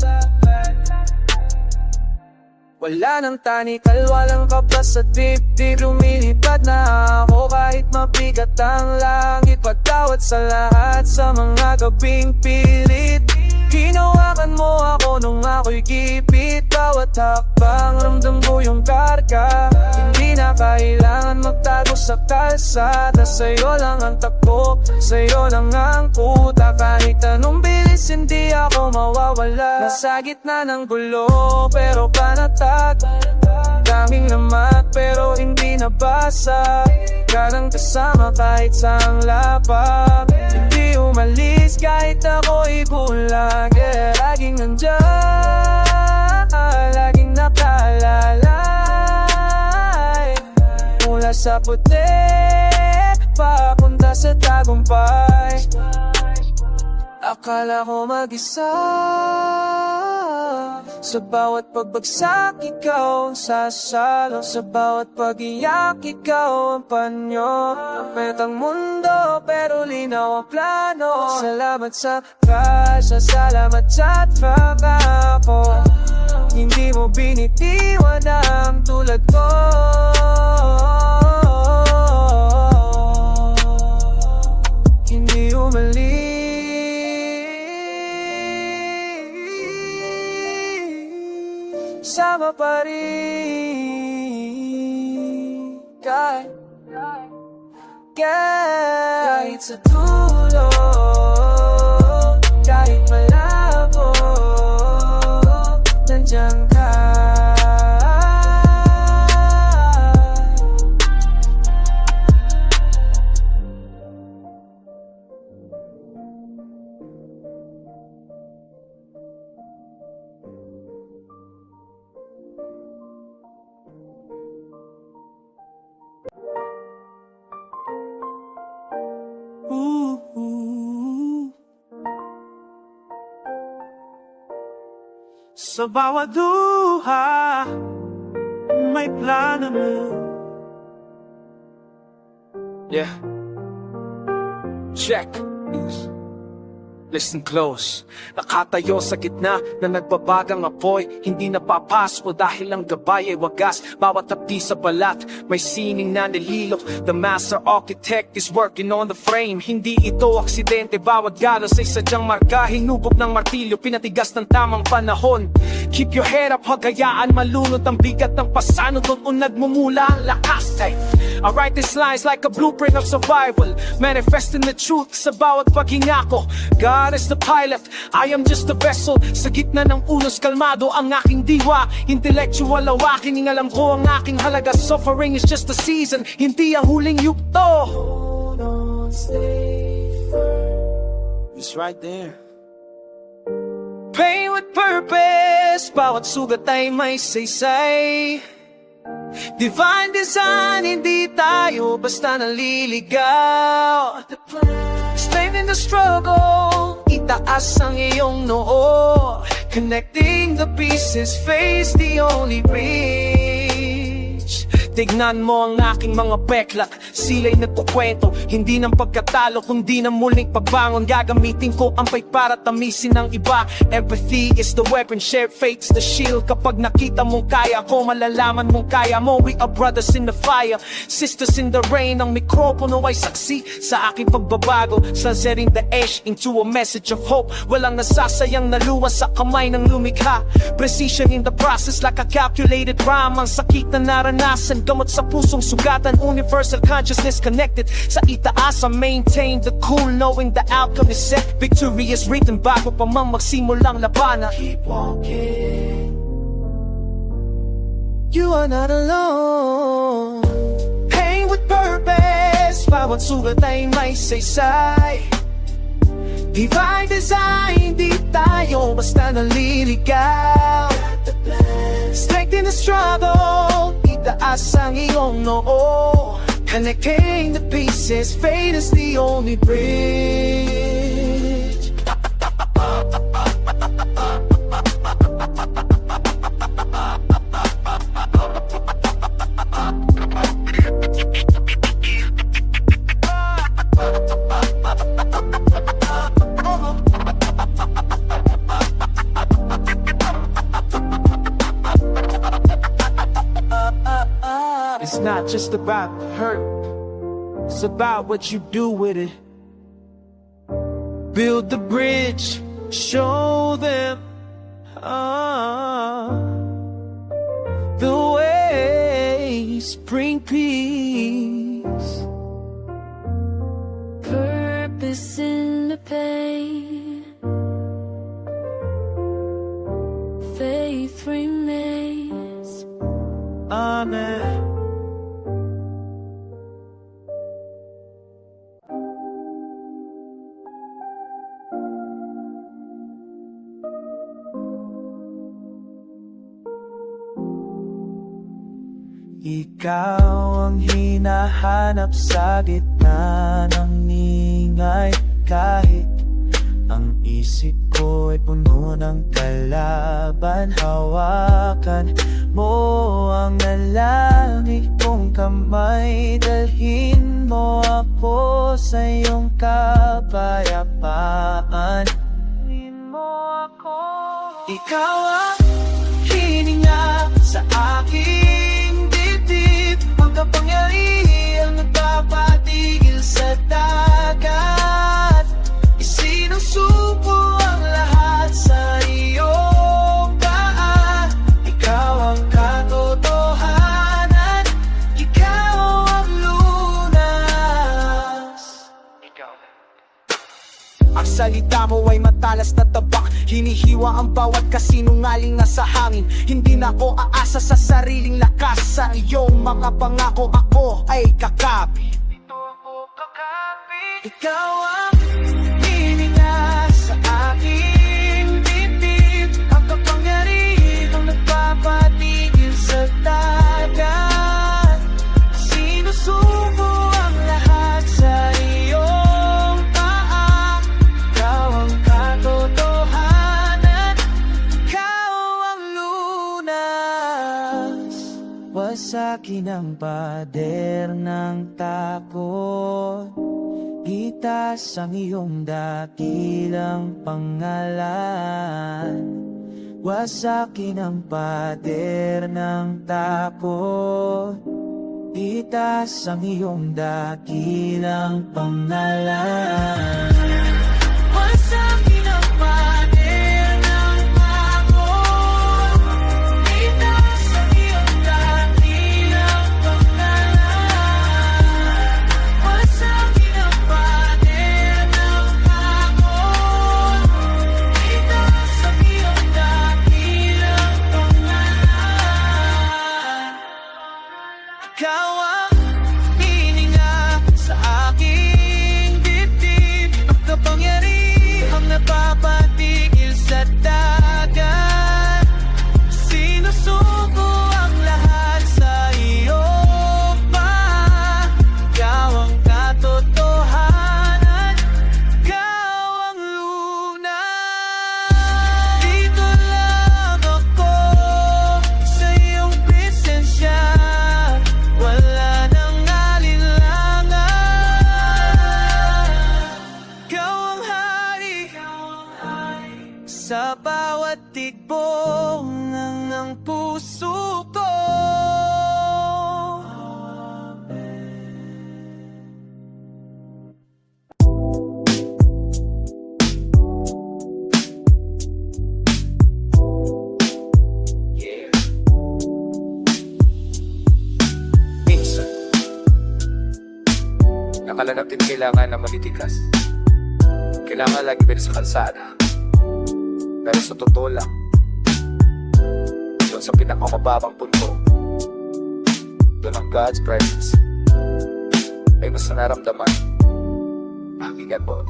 Wala nang tanikal, walang kapas sa dibdib. Lumilipad na ako kahit mabigat ang langit. Pagtawad sa lahat sa mga gabing pilit. Hinawakan mo ako nung ako'y gipit. Bawat hakbang ramdam ko yung karga. Hindi na kailangan magtago sa kalsada. Sa'yo lang ang takbo, sa'yo lang ang kuta. Kahit anong bilis hindi ako mawawala. Nasa gitna ng gulo pero panatag. Daming lamat pero hindi nabasa. Karang kasama kahit saang lapag. Hindi umalis kahit ako'y bulag. Yeah, laging nandyan, laging nakalalay. Mula sa putik, papunta sa tagumpay. Akala ko mag-isa, sa bawat pagbagsak ikaw ang sasalo. Sa bawat pag-iyak ikaw ang panyo. Kapit ang mundo pero linaw ang plano. Salamat sa kasya, salamat sa trabaho. Hindi mo binitiwan ang tulad ko. Hindi umalis, sama pa rin. Kahit sa dulo, kahit malabo, nandiyan ka. Sa bawat duha, may plano mo. Yeah. Check. Listen close. Nakatayo sa gitna na nagbabagang apoy. Hindi napapasok dahil ang gabay ay wagas. Bawat tapdi sa balat may sining na nililok. The master architect is working on the frame. Hindi ito aksidente, bawat galos ay sadyang marka. Hinubog ng martilyo, pinatigas ng tamang panahon. Keep your head up, hagayaan malunod ang bigat ng pasano. Doon nagmumula ang lakas. Ay, I write these lines like a blueprint of survival, manifesting the truth sa bawat paghinga ko. God is the pilot, I am just the vessel. Sa gitna ng unos, kalmado ang aking diwa. Intellectual awakening, alam ko ang aking halaga. Suffering is just a season, hindi ang huling yugto. Hold on, stay firm. It's right there. Pain with purpose, bawat sugat ay may saysay. Divine design, hindi tayo basta naliligaw. Strength in the struggle, itaas ang iyong noo. Connecting the pieces, face the only bridge. Tignan mo ang aking mga peklak, sila'y nagkukwento. Hindi ng pagkatalo, kundi ng muling pagbangon. Gagamitin ko ang pay para tamisin ng iba. Empathy is the weapon, shared fate's the shield. Kapag nakita mong kaya ko, malalaman mong kaya mo. We are brothers in the fire, sisters in the rain. Ang mikropono ay saksi sa aking pagbabago. Sunsetting the ash into a message of hope. Walang nasasayang naluwa sa kamay ng lumikha. Precision in the process like a calculated rhyme. Ang sakit na naranasan, gamot sa pusong sugatan. Universal consciousness connected sa itaas. I maintain the cool knowing the outcome is set. Victory is written bago pa mang magsimulang labanan. Keep walking, you are not alone. Pain with purpose, bawat sugat ay may saysay. Divine design, di tayo basta naliligaw. Strength in the struggle, itaas ang iyong noo. Connecting the pieces, fate is the only bridge. It's not just about the hurt, it's about what you do with it. Build the bridge, show them the ways, bring peace. Purpose in the pain, faith remains. Amen. Ikaw ang hinahanap sa gitna ng ingay. Kahit ang isip ko ay puno ng kalaban, hawakan mo ang nalangit kong kamay. Dalhin mo ako sa iyong kapayapaan. Dalhin mo ako. Ikaw ang hininga sa aking dibdib, ang kapangyarihan nagpapatigil sa dagat. Isinusubo ang lahat sa iyong paa. Ikaw ang katotohanan, ikaw ang lunas. Ang salita mo ay matalas na tabak, hinihiwa ang bawat kasinungaling nasa hangin. Hindi na ako aasa sa sariling lakas. Sa iyong mga pangako ako ay kakapit. Dito ako kakapit. Ikaw ang hininga sa aking dibdib, ang kapangyarihan nagpapatigil sa dagat. Sinusubo ang lahat sa iyong paa. Ikaw ang katotohanan, ikaw Wasakin ang pader ng takot, itas ang iyong dakilang pangalan. Wasakin ang pader ng takot, itas ang iyong dakilang pangalan. Wasakin ang pader ng takot, itas ang iyong dakilang pangalan. Wasakin ang pader ng takot, itas ang iyong dakilang pangalan. Ikaw ang hininga sa aking dibdib, ang kapangyarihang napapatigil sa dagat. Sinusuko ang lahat sa iyo pa. Ikaw ang katotohanan, ikaw ang lunas. Dito lang ako sa iyong presensya, wala nang alinlangan. Ikaw ang hari sa bawat tikbo ng puso ko. Minsan, nakalanap din kailangan na malitikas. Kailangan lagi din sa kalsada. Pero sa totoo lang, doon sa pinakamababang punto, doon ang God's presence ay mas naramdaman. Pakinggan mo.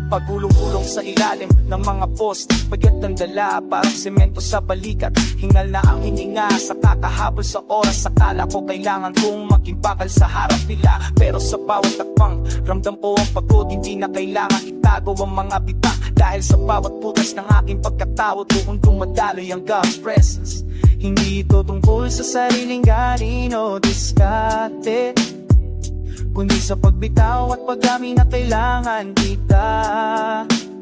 Pagulong-ulong sa ilalim ng mga post, bagyat ng dala parang semento sa balikat. Hingal na ang hininga sa kakahabol sa oras. Akala ko kailangan kong maging bakal sa harap nila, pero sa bawat takpang ramdam ko ang pagod. Hindi na kailangan itago ang mga bitak, dahil sa bawat putas ng aking pagkatao, doon dumadaloy ang God's presence. Hindi ito tungkol sa sariling galing o diskarte, kundi sa pagbitaw at pagdami na kailangan kita.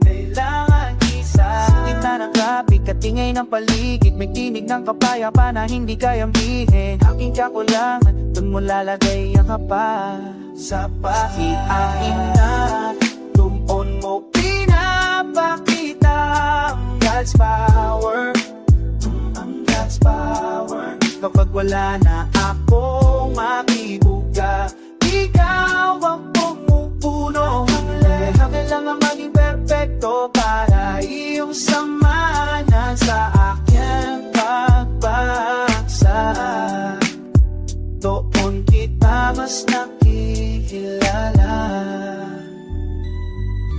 Kailangan isa sa gitna ng traffic at ingay ng paligid, may tinig ng kapayapa na hindi kayang bihin. Aking kakulangan, dun mo lalagay ang kapa. Sa pahiain na doon mo pinapakita ang God's power, ang God's power. Kapag wala na akong makibuga, ikaw ang pumupuno. Kailangan maging perfecto para iyong samanan sa aking pagbagsak. Doon kita mas nakikilala.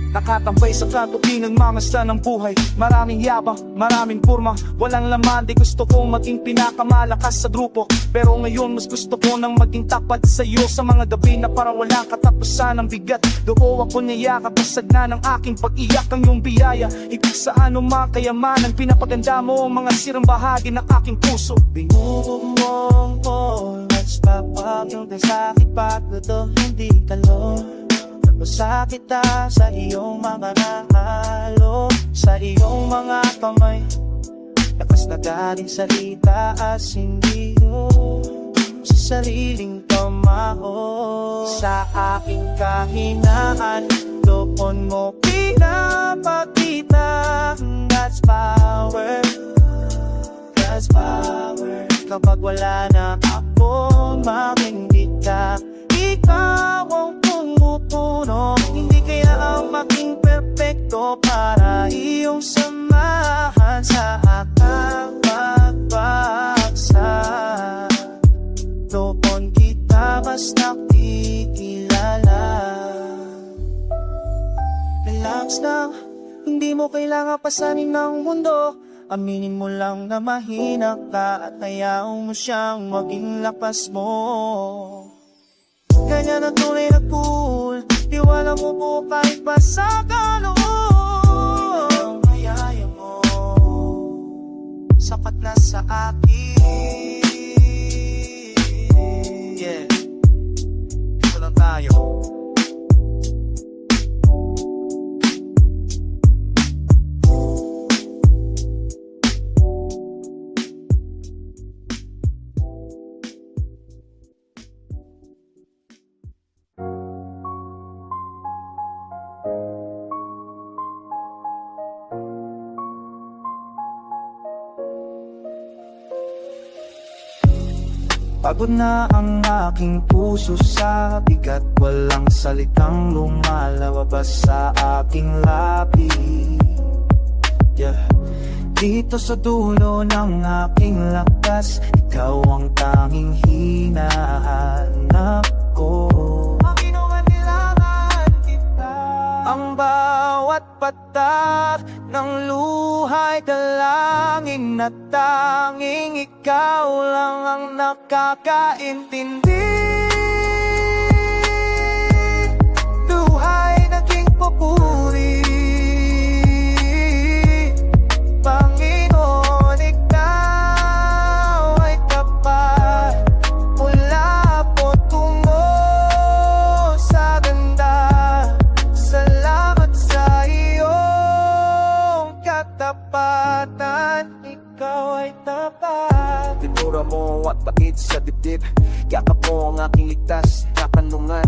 Nakatambay sa katubi ng mamasta ng buhay. Maraming yabang, maraming purma, walang laman. Di gusto kong maging pinakamalakas sa grupo, pero ngayon mas gusto ko nang maging tapat sa iyo. Sa mga gabi na parang walang katapusan ng bigat, doon ako niyakap, kasagna ng aking pag-iyak. Ang iyong biyaya, ikot sa anumang kayamanan, pinapaganda mo ang mga sirang bahagi ng aking puso. Binubong ko, let's papag yung sakit, pagod hindi talo. Sa kita, sa iyong mga nahalo, sa iyong mga kamay, lakas na galing salita at hindi mo sa sariling pamaho. Sa aking kahinaan, doon mo pinapakita God's power, God's power. Kapag wala na akong makikita, ikaw ang pumupuno. Hindi kaya ang maging perfecto para iyong samahan sa aking pagbagsak. Doon kita mas nakikilala. Relax lang, hindi mo kailangan pasanin ng mundo. Aminin mo lang na mahina ka at hayaan mo siyang maging lakas mo. Kanya na tunay na cool, tiwala mo po kahit pa sa kaloob. Hayaya mo, sapat na sa akin. Pagod na ang aking puso sa bigat, walang salitang lumalabas sa aking labi. Dito sa dulo ng aking lakas, ikaw ang tanging hinahanap ko. Panginoon, kailangan kita. Ang bawat patak ng luhay, dalangin na tanging ikaw lang ang nakakaintindi. Luhay naging papuri, Panginoon, ikaw ay tapat. Mula po tungo sa ganda, salamat sa iyong katapatan. Ikaw ay tapat. Tinura mo at bakit sa dibdib, yakap mo ang aking ligtas na kanlungan.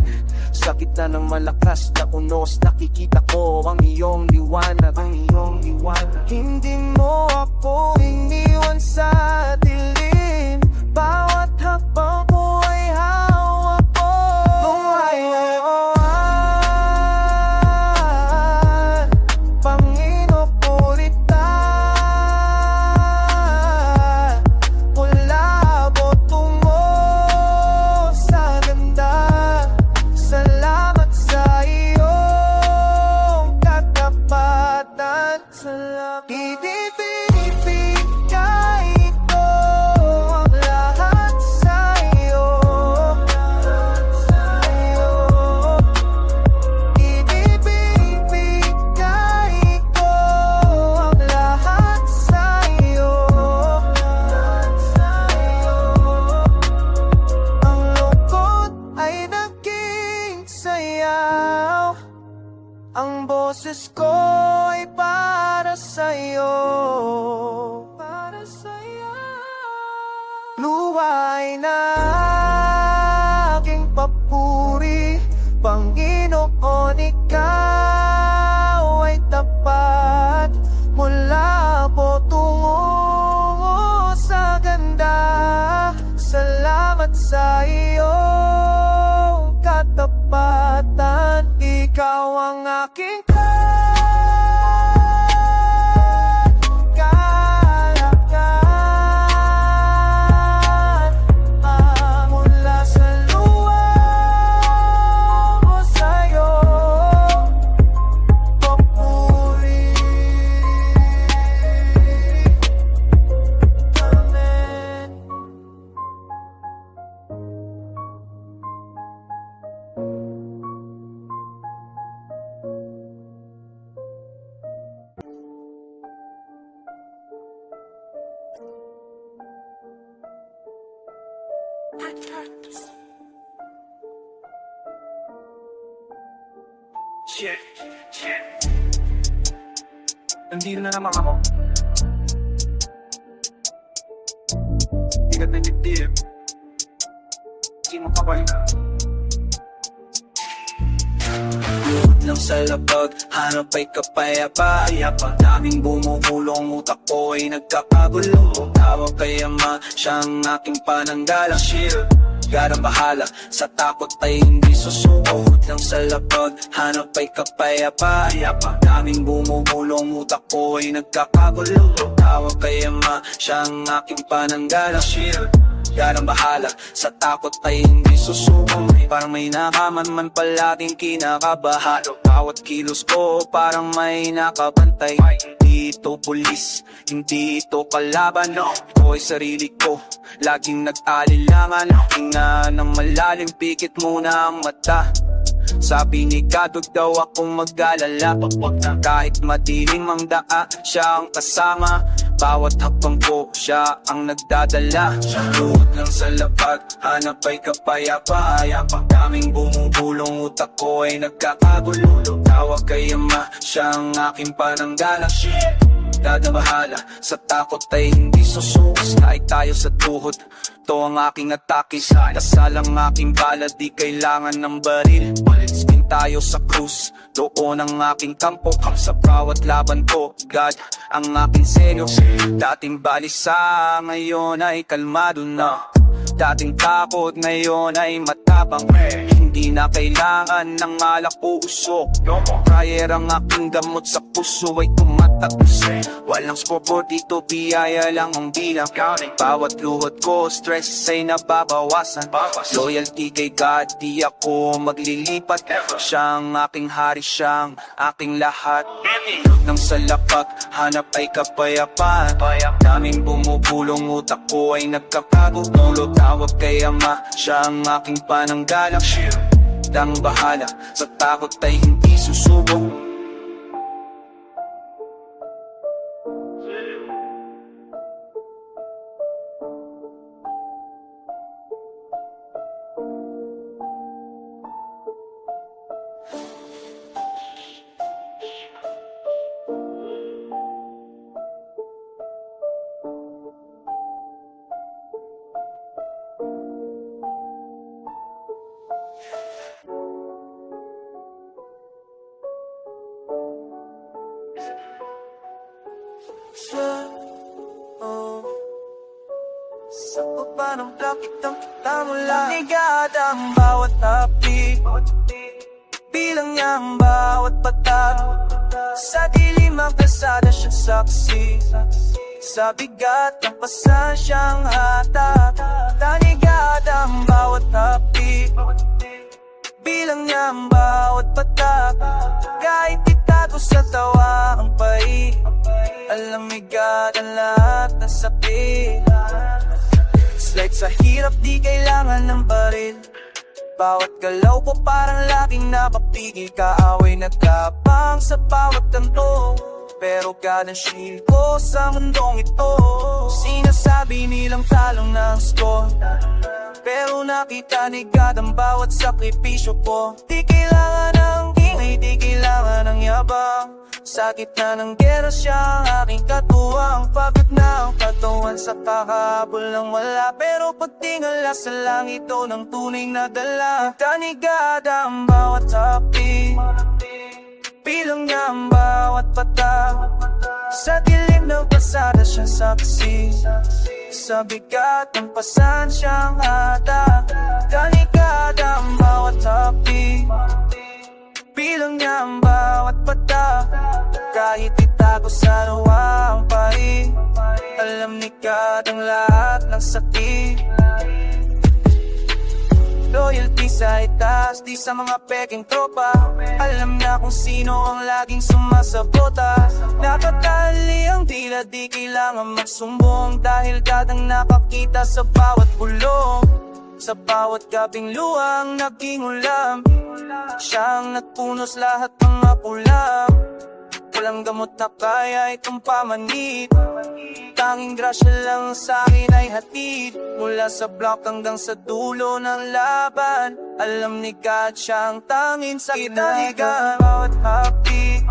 Sa gitna ng malakas na unos, nakikita ko ang iyong liwanag, ang iyong liwanag. Hindi mo ako iniwan sa dilim, bawat hakbang ko ay hawak mo. Buhay ngayon, Panginoon, puritan. Mula po tungo sa ganda, salamat sa iyong katapatan. Salamat. Ibibigay ko ang lahat sa iyo. Ibibigay ko ang lahat sa iyo. Ang lungkot ay naging sayaw, ang boses ko ay para sa'yo. Para sa'yo. Luhay na aking papuri, Panginoon, ikaw ay tapat. Mula po tungo sa ganda, salamat sa iyong katapatan. Ikaw ang aking kalakalan, mula sa luwa ko sa'yo, papuri. Amen. Shit. Nandito na naman ako. Bigat na dibdib, di mo kapahinga. Lang sa labag, hanap ay kapayapa. Daming bumubulong, utak ko ay nagkakagulo. Tawag kay Ama, siyang aking pananggalang shield. God ang bahala, sa takot ay hindi susuko. Lang sa labag, hanap ay kapayapa. Daming bumubulong, utak ko ay nagkakagulo. Tawag kay Ama, siyang aking pananggalang shield. God ang bahala, sa takot ay hindi susuko. Parang may nakaman man palaging kinakabahalo. Bawat kilos ko parang may nakabantay. Hindi ito pulis, hindi ito kalaban. Ito ay sarili ko, laging nag-alilangan. Hinga ng malalim, pikit muna ang mata. Sabi ni God, huwag daw akong mag-alala. Kahit madilim ang daa, siya ang kasama. Bawat hakbang ko, siya ang nagdadala. Luhod lang sa lapag, hanap ay kapayapa. Daming bumubulong, utak ko ay nagkakagulo. Tawag kay Ama, siya ang aking pananggalang shit. Dadabahala, sa takot ay hindi susukas. Kahit tayo sa tuhod, to ang aking atake. Dasal ang aking bala, di kailangan ng baril. Spin tayo sa krus, doon ang aking kampo. Sa bawat laban ko, God ang aking selyo. Dating balisa, ngayon ay kalmado na. Dating takot, ngayon ay matapang. Hindi na kailangan ng alak o usok. Prayer ang aking gamot, sa puso ay tumatagos. Walang scoreboard dito, biyaya lang ang bilang. Bawat luhod ko, stress ay nababawasan. Loyalty kay God, di ako maglilipat. Siyang aking hari, siyang aking lahat. Nang sa lapag, hanap ay kapayapaan. Daming bumubulong, utak ko ay nagkakago. Ulo tawag kay Ama, siya ang aking pananggalang. Dang bahala, sa takot ay hindi susubok. Sa baba ng blakit ang kita mula. Ligad ang bawat api, bilang niya ang bawat patak. Sa dilim ang kalsada siyang saksi, sa bigat ng pasansyang hatak. Tanigad ang bawat api, bilang niya ang bawat patak. Kahit itago sa tawa ang pai, alamigad ang lahat ng sakit. Slide sa hirap, di kailangan ng baril. Bawat galaw ko parang laging napapigil. Kaaway nagkapang sa bawat kanto, pero God ang shield ko sa mundong ito. Sinasabi nilang talong ng score, pero nakita ni God ang bawat sakripisyo ko. Di kailangan ng ingay, di kailangan ng yabang. Sa gitna ng gera siya ang aking katuwang. Pagod na ang katawan sa kakahabol ng wala, pero pagtingala sa langit ito ng tunay na dala. Tanigada ang bawat api, bilang niya ang bawat patak. Sa dilim ng pasada siya saksi, sa bigat ng pasansyang hatak. Tanigada ang bawat api, bilang niya ang bawat patak. Kahit itago sa luwa ang pai, alam ni God ang lahat ng sakit. Loyalty sa itaas, di sa mga peking tropa. Alam na kung sino ang laging sumasabota. Nakatali ang tila, di kailangan magsumbong, dahil God ang nakakita sa bawat bulong. Sa bawat gabing luwang naging ulam, siyang nagpunos lahat ng mapulam. Walang gamot na kaya itong pamanid, tanging grasya lang sa akin ay hatid. Mula sa block hanggang sa dulo ng laban, alam ni God siyang tanging sa kinaligan. Bawat happy,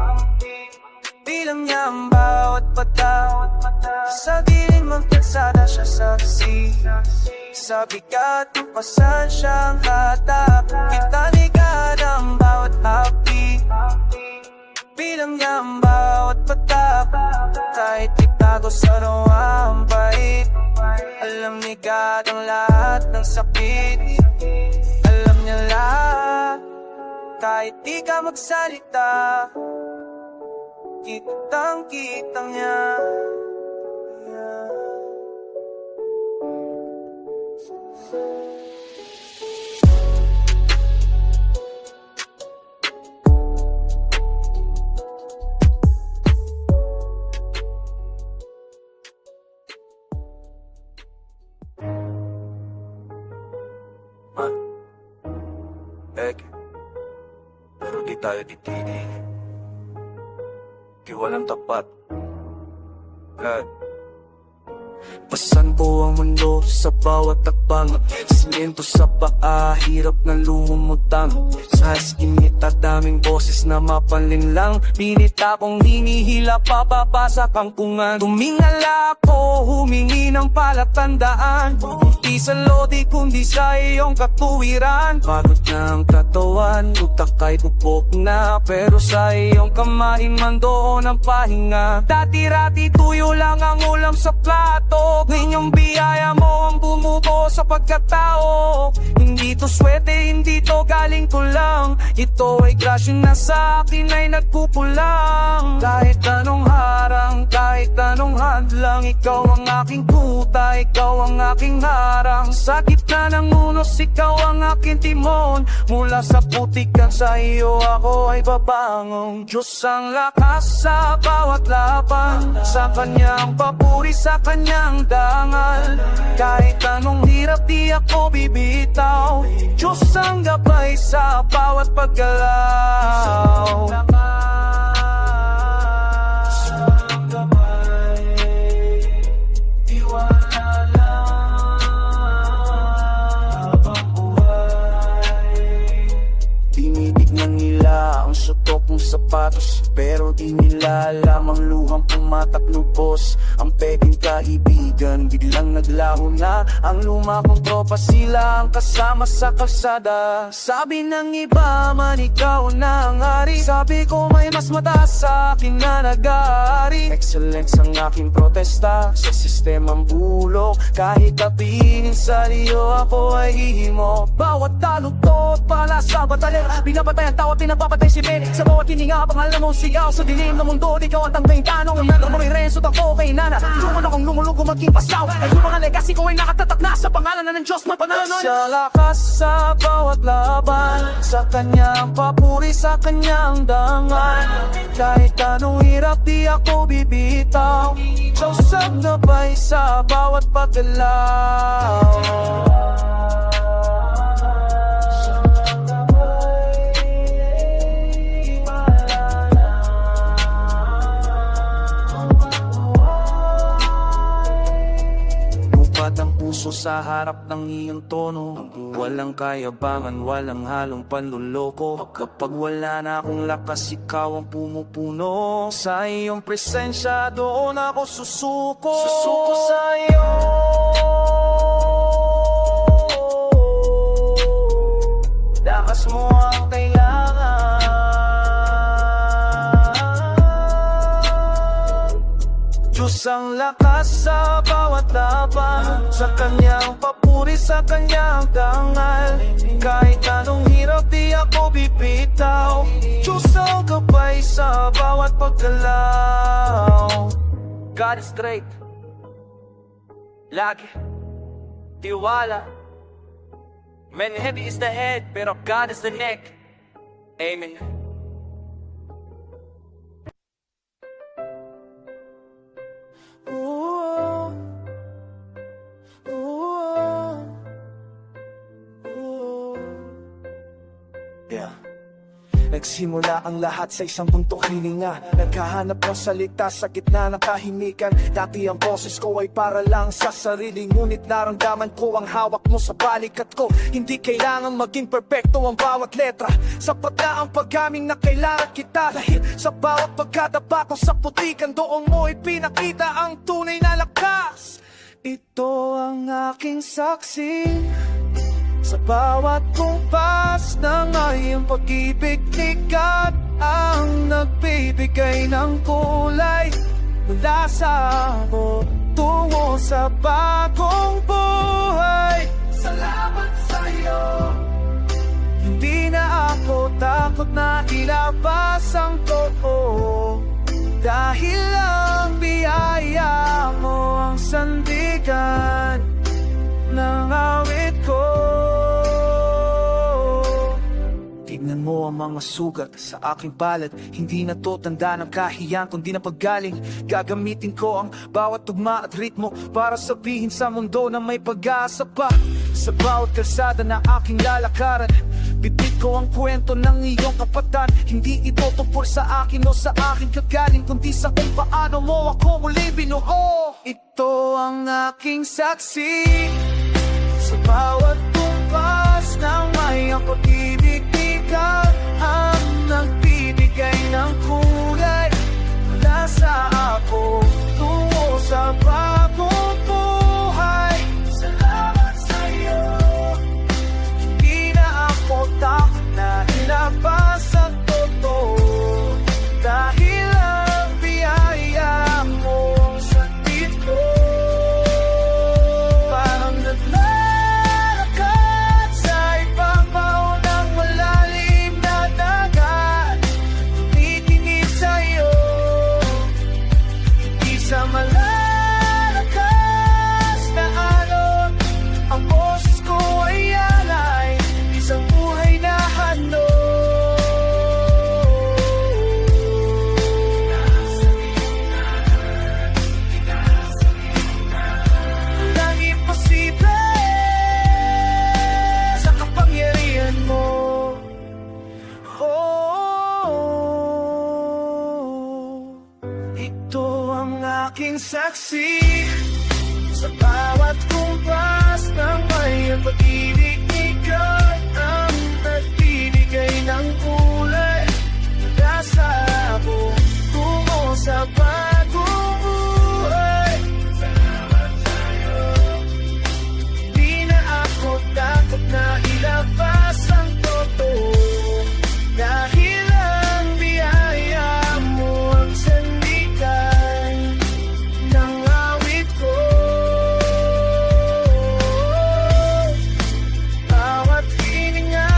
bilang niya ang bawat patak. Sa dilim ang kalsada siya saksi, sa bigat ng pasansyang hatak. Kita ni God ang bawat happy, bilang niya ang bawat patak. Kahit itago sa luwa ang bait, alam ni God ang lahat ng sakit. Alam niya lahat, kahit di ka magsalita. Kitang-kitang niya. Pero di tayo titinig. Di walang tapat. God, pasan po ang mundo sa bawat takbang. Simento sa paa, hirap na lumumutang. Sa iskinita, daming boses na mapanlinlang. Pilit akong hinihila, papapa sa kangkungan. Tumingala ako, humingi ng palatandaan. Di sa lodi, kundi sa iyong katuwiran. Pagod na ang katawan, utak ay bubog na, pero sa iyong kamay man doon ang pahinga. Dati-rati tuyo lang ang ulam sa plato. to. Ninyong biyaya mo ang bumubo sa pagkatao. Hindi to swerte, hindi to galing ko lang. Ito ay grasya na sa akin ay nagpupulang. Kahit anong harang, kahit anong hadlang, ikaw ang aking kuta, ikaw ang aking harang. Sa gitna ng unos, ikaw ang aking timon. Mula sa putikan sa iyo ako ay babangong. Diyos ang lakas sa bawat laban, sa kanyang papuri, sa kanyang dangal. Kahit anong hirap di ako bibitaw. Diyos ang gabay sa bawat paggalaw. Tinitignan nila ang sutok mong sapatos, pero di nila alam ang luhang pumataknubos. Ang pwedeng kaibigan, biglang naglaho na. Ang luma kong tropa, sila ang kasama sa kalsada. Sabi ng iba man, ikaw na ang hari. Sabi ko may mas mataas sa akin na nag-aari. Excellence ang aking protesta sa sistemang bulok. Kahit tapingin sa liyo, ako ay hihimo. Bawat taluktot pala sa batalya, pinapatay ang tao, pinapapatay si Ben. Sa bawat hininga, pangalan mo sigaw sa dilim ng mundo. Ikaw ang tanging tanong, ang nandang mo rin Renzo, tako kay Nana. Luman akong lumulugo maging pasaw. Ay yung mga legacy ko ay nakatatak na sa pangalan na ng Diyos mapanalo. Sa lakas sa bawat laban, sa kanyang papuri, sa kanyang dangal. Kahit anong hirap di ako bibitaw. Diyos ang gabay sa bawat paggalaw. Ang puso sa harap ng iyong tono, walang kayabangan, walang halong panluloko. Kapag wala na akong lakas, ikaw ang pumupuno. Sa iyong presensya, doon ako susuko. Susuko sa iyo. Lakas mo ang kailangan. Diyos ang lakas sa bawat laban, sa kanyang papuri, sa kanyang dangal. Kahit anong hirap di ako bibitaw. Diyos ang gabay sa bawat paggalaw. God is great, lagi tiwala. Man, heavy is the head, pero God is the neck. Amen. Yeah. Nagsimula ang lahat sa isang puntong hininga. Naghahanap ng salita sa gitna ng kahimikan. Dati ang boses ko ay para lang sa sarili, ngunit naramdaman ko ang hawak mo sa balikat ko. Hindi kailangan maging perpekto ang bawat letra. Sapat na ang paggaming na kailangan kita. Dahil sa bawat pagkadapa ko sa putikan, doon mo ipinakita ang tunay na lakas. Ito ang aking saksi sa bawat kumpas ng iyong pag-ibig. Ikaw ang nagbibigay ng kulay mula sa ako tungo sa bagong buhay. Salamat sa iyo. Hindi na ako takot na ilabas ang totoo, dahil ang biyaya mo ang sandigan ng awit ko. Tignan mo ang mga sugat sa aking balat. Hindi na to tanda ng kahiyan, kundi na paggaling. Gagamitin ko ang bawat tugma at ritmo para sabihin sa mundo na may pag-asa pa. Sa bawat kalsada na aking lalakaran, bitbit ko ang kwento ng iyong kapatan. Hindi ito tungkol sa akin o sa aking kagaling, kundi sa kung paano mo ako muli binuo. Ito ang aking saksi sa bawat tumpas ng mayang pag-ibig. Ikaw ang nagbibigay ng kulay mula sa ako tungo sa bagong buhay. Salamat sa iyo. Hindi na ako takot na ilabas ang totoo, dahil ang biyaya mo ang sandit ko. ito ang aking saksi sa bawat kumpas ng may pag-ibig. Ikaw ang nagbibigay ng kulay mula sa tungo sa bagong buhay. Salamat sa'yo. Di na ako takot na ilabas ang totoo, dahil ang biyaya mo ang sandigan ng awit ko. Bawat hininga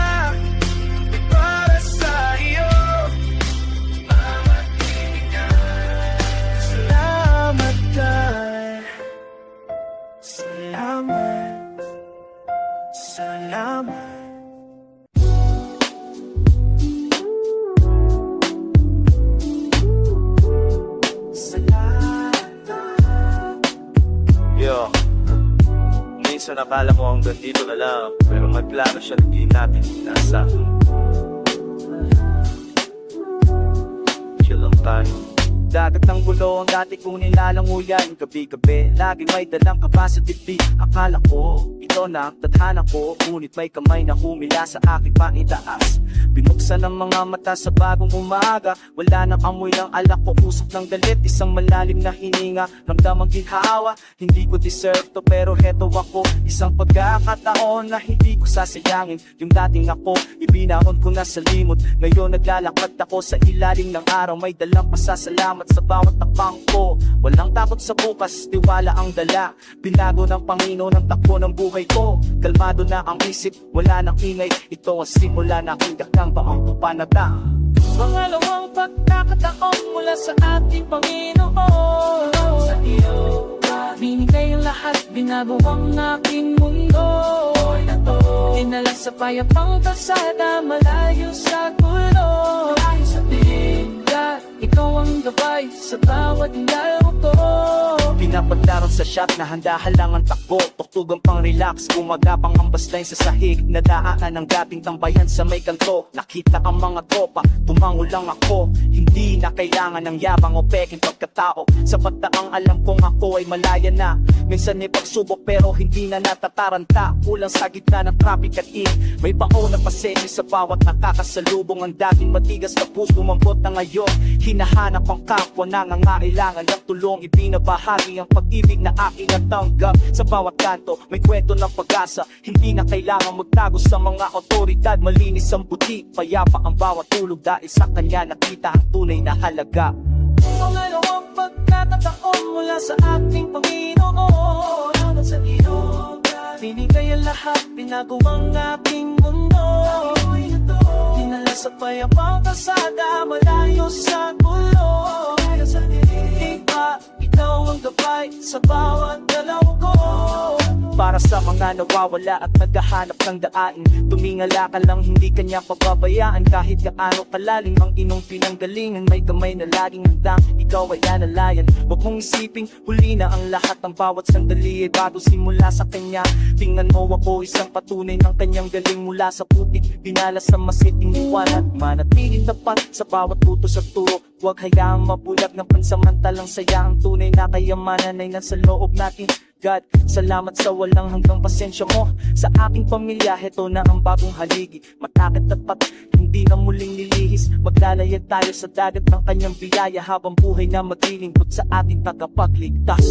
ay para sa iyo. Bawat hininga. Salamat kay. Salamat. Salamat. Yo, minsan akala ko hanggang dito na lang, pero may plano siya na di natin nasa. Chill lang tayo. Dagat ng gulo ang dati kong nilalanguyan. Gabi-gabi, laging may dalang kaba sa dibdib. Akala ko, ito na ang tadhana ko, ngunit may kamay na humila sa aking paitaas. Binuksan ang mga mata sa bagong umaga. Wala nang amoy ng alak ko, usok ng galit. Isang malalim na hininga, ramdamang ginhawa. Hindi ko deserve to, pero heto ako. Isang pagkakataon na hindi ko sasayangin. Yung dating ako, ibinahon ko na sa limot. Ngayon naglalakad ako sa ilalim ng araw. May dalang pasasalamat sa bawat takbang ko. Walang takot sa bukas, tiwala ang dala. Binago ng Panginoon ang takbo ng buhay ko. Kalmado na ang isip, wala nang ingay. Ito ang simula na aking dakang baang pupanata. Pangalawang pagkakataon mula sa ating Panginoon. Sa iyo, binigay ang lahat, binago ang aking mundo. Dinala sa payapang kalsada, malayo sa gulo. Malayo sa bigla, ikaw ang gabay sa bawat laro ko. Pinapagdarong sa shop na handa-halang ang takbo. Tuktugang pang relax, gumagapang ang baseline sa sahig. Nadaanan ang dating tambayan sa may kanto. Nakita ang mga tropa, tumango lang ako. Hindi na kailangan ng yabang o peking pagkatao. Sapat na ang alam kong ako ay malaya na. Minsan ay pagsubok pero hindi na natataranta. Kulang sa gitna ng traffic at in. May bao na pasensya sa bawat nakakasalubong. Ang dating matigas na puso umambot na ngayon. Hinahanap ang kapwa, nangangailangan ng tulong. Ibinabahagi ang pag-ibig na aking natanggap. Sa bawat kanto, may kwento ng pag-asa. Hindi na kailangan magtago sa mga otoridad. Malinis ang buti, payapa ang bawat tulog. Dahil sa kanya nakita ang tunay na halaga. Pangalawang pagkakataon mula sa ating Panginoon. Salamat sa iyo, binigay ang lahat, binago ang aking mundo. Dinala sa payapang kalsada, malayo sa gulo. Ikaw ang gabay sa bawat dalaw ko. Para sa mga nawawala at naghahanap ng daan, tumingala ka lang, hindi kanya pababayaan. Kahit gaano kalalim ang inong pinanggalingan, may kamay na laging handang ikaw ay alalayan. Huwag mong isiping huli na ang lahat, ng bawat sandali ay bago simula sa kanya. Tingnan mo ako, isang patunay ng kanyang galing. Mula sa putik, binala sa masiting liwanag. Manatiling tapat sa bawat utos at turo. Huwag hayaang mabulag ng pansamantalang saya. Ang tunay na kayamanan ay nasa loob natin. God, salamat sa walang hanggang pasensya mo. Sa aking pamilya, heto na ang bagong haligi. Matakit at pat, hindi na muling nilihis. Maglalayag tayo sa dagat ng kanyang biyaya, habang buhay na maglilingkod sa ating tagapagligtas.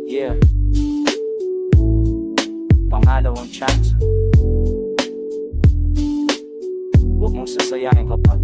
Yeah. Pangalawang chance. Huwag mong sasayahin kapag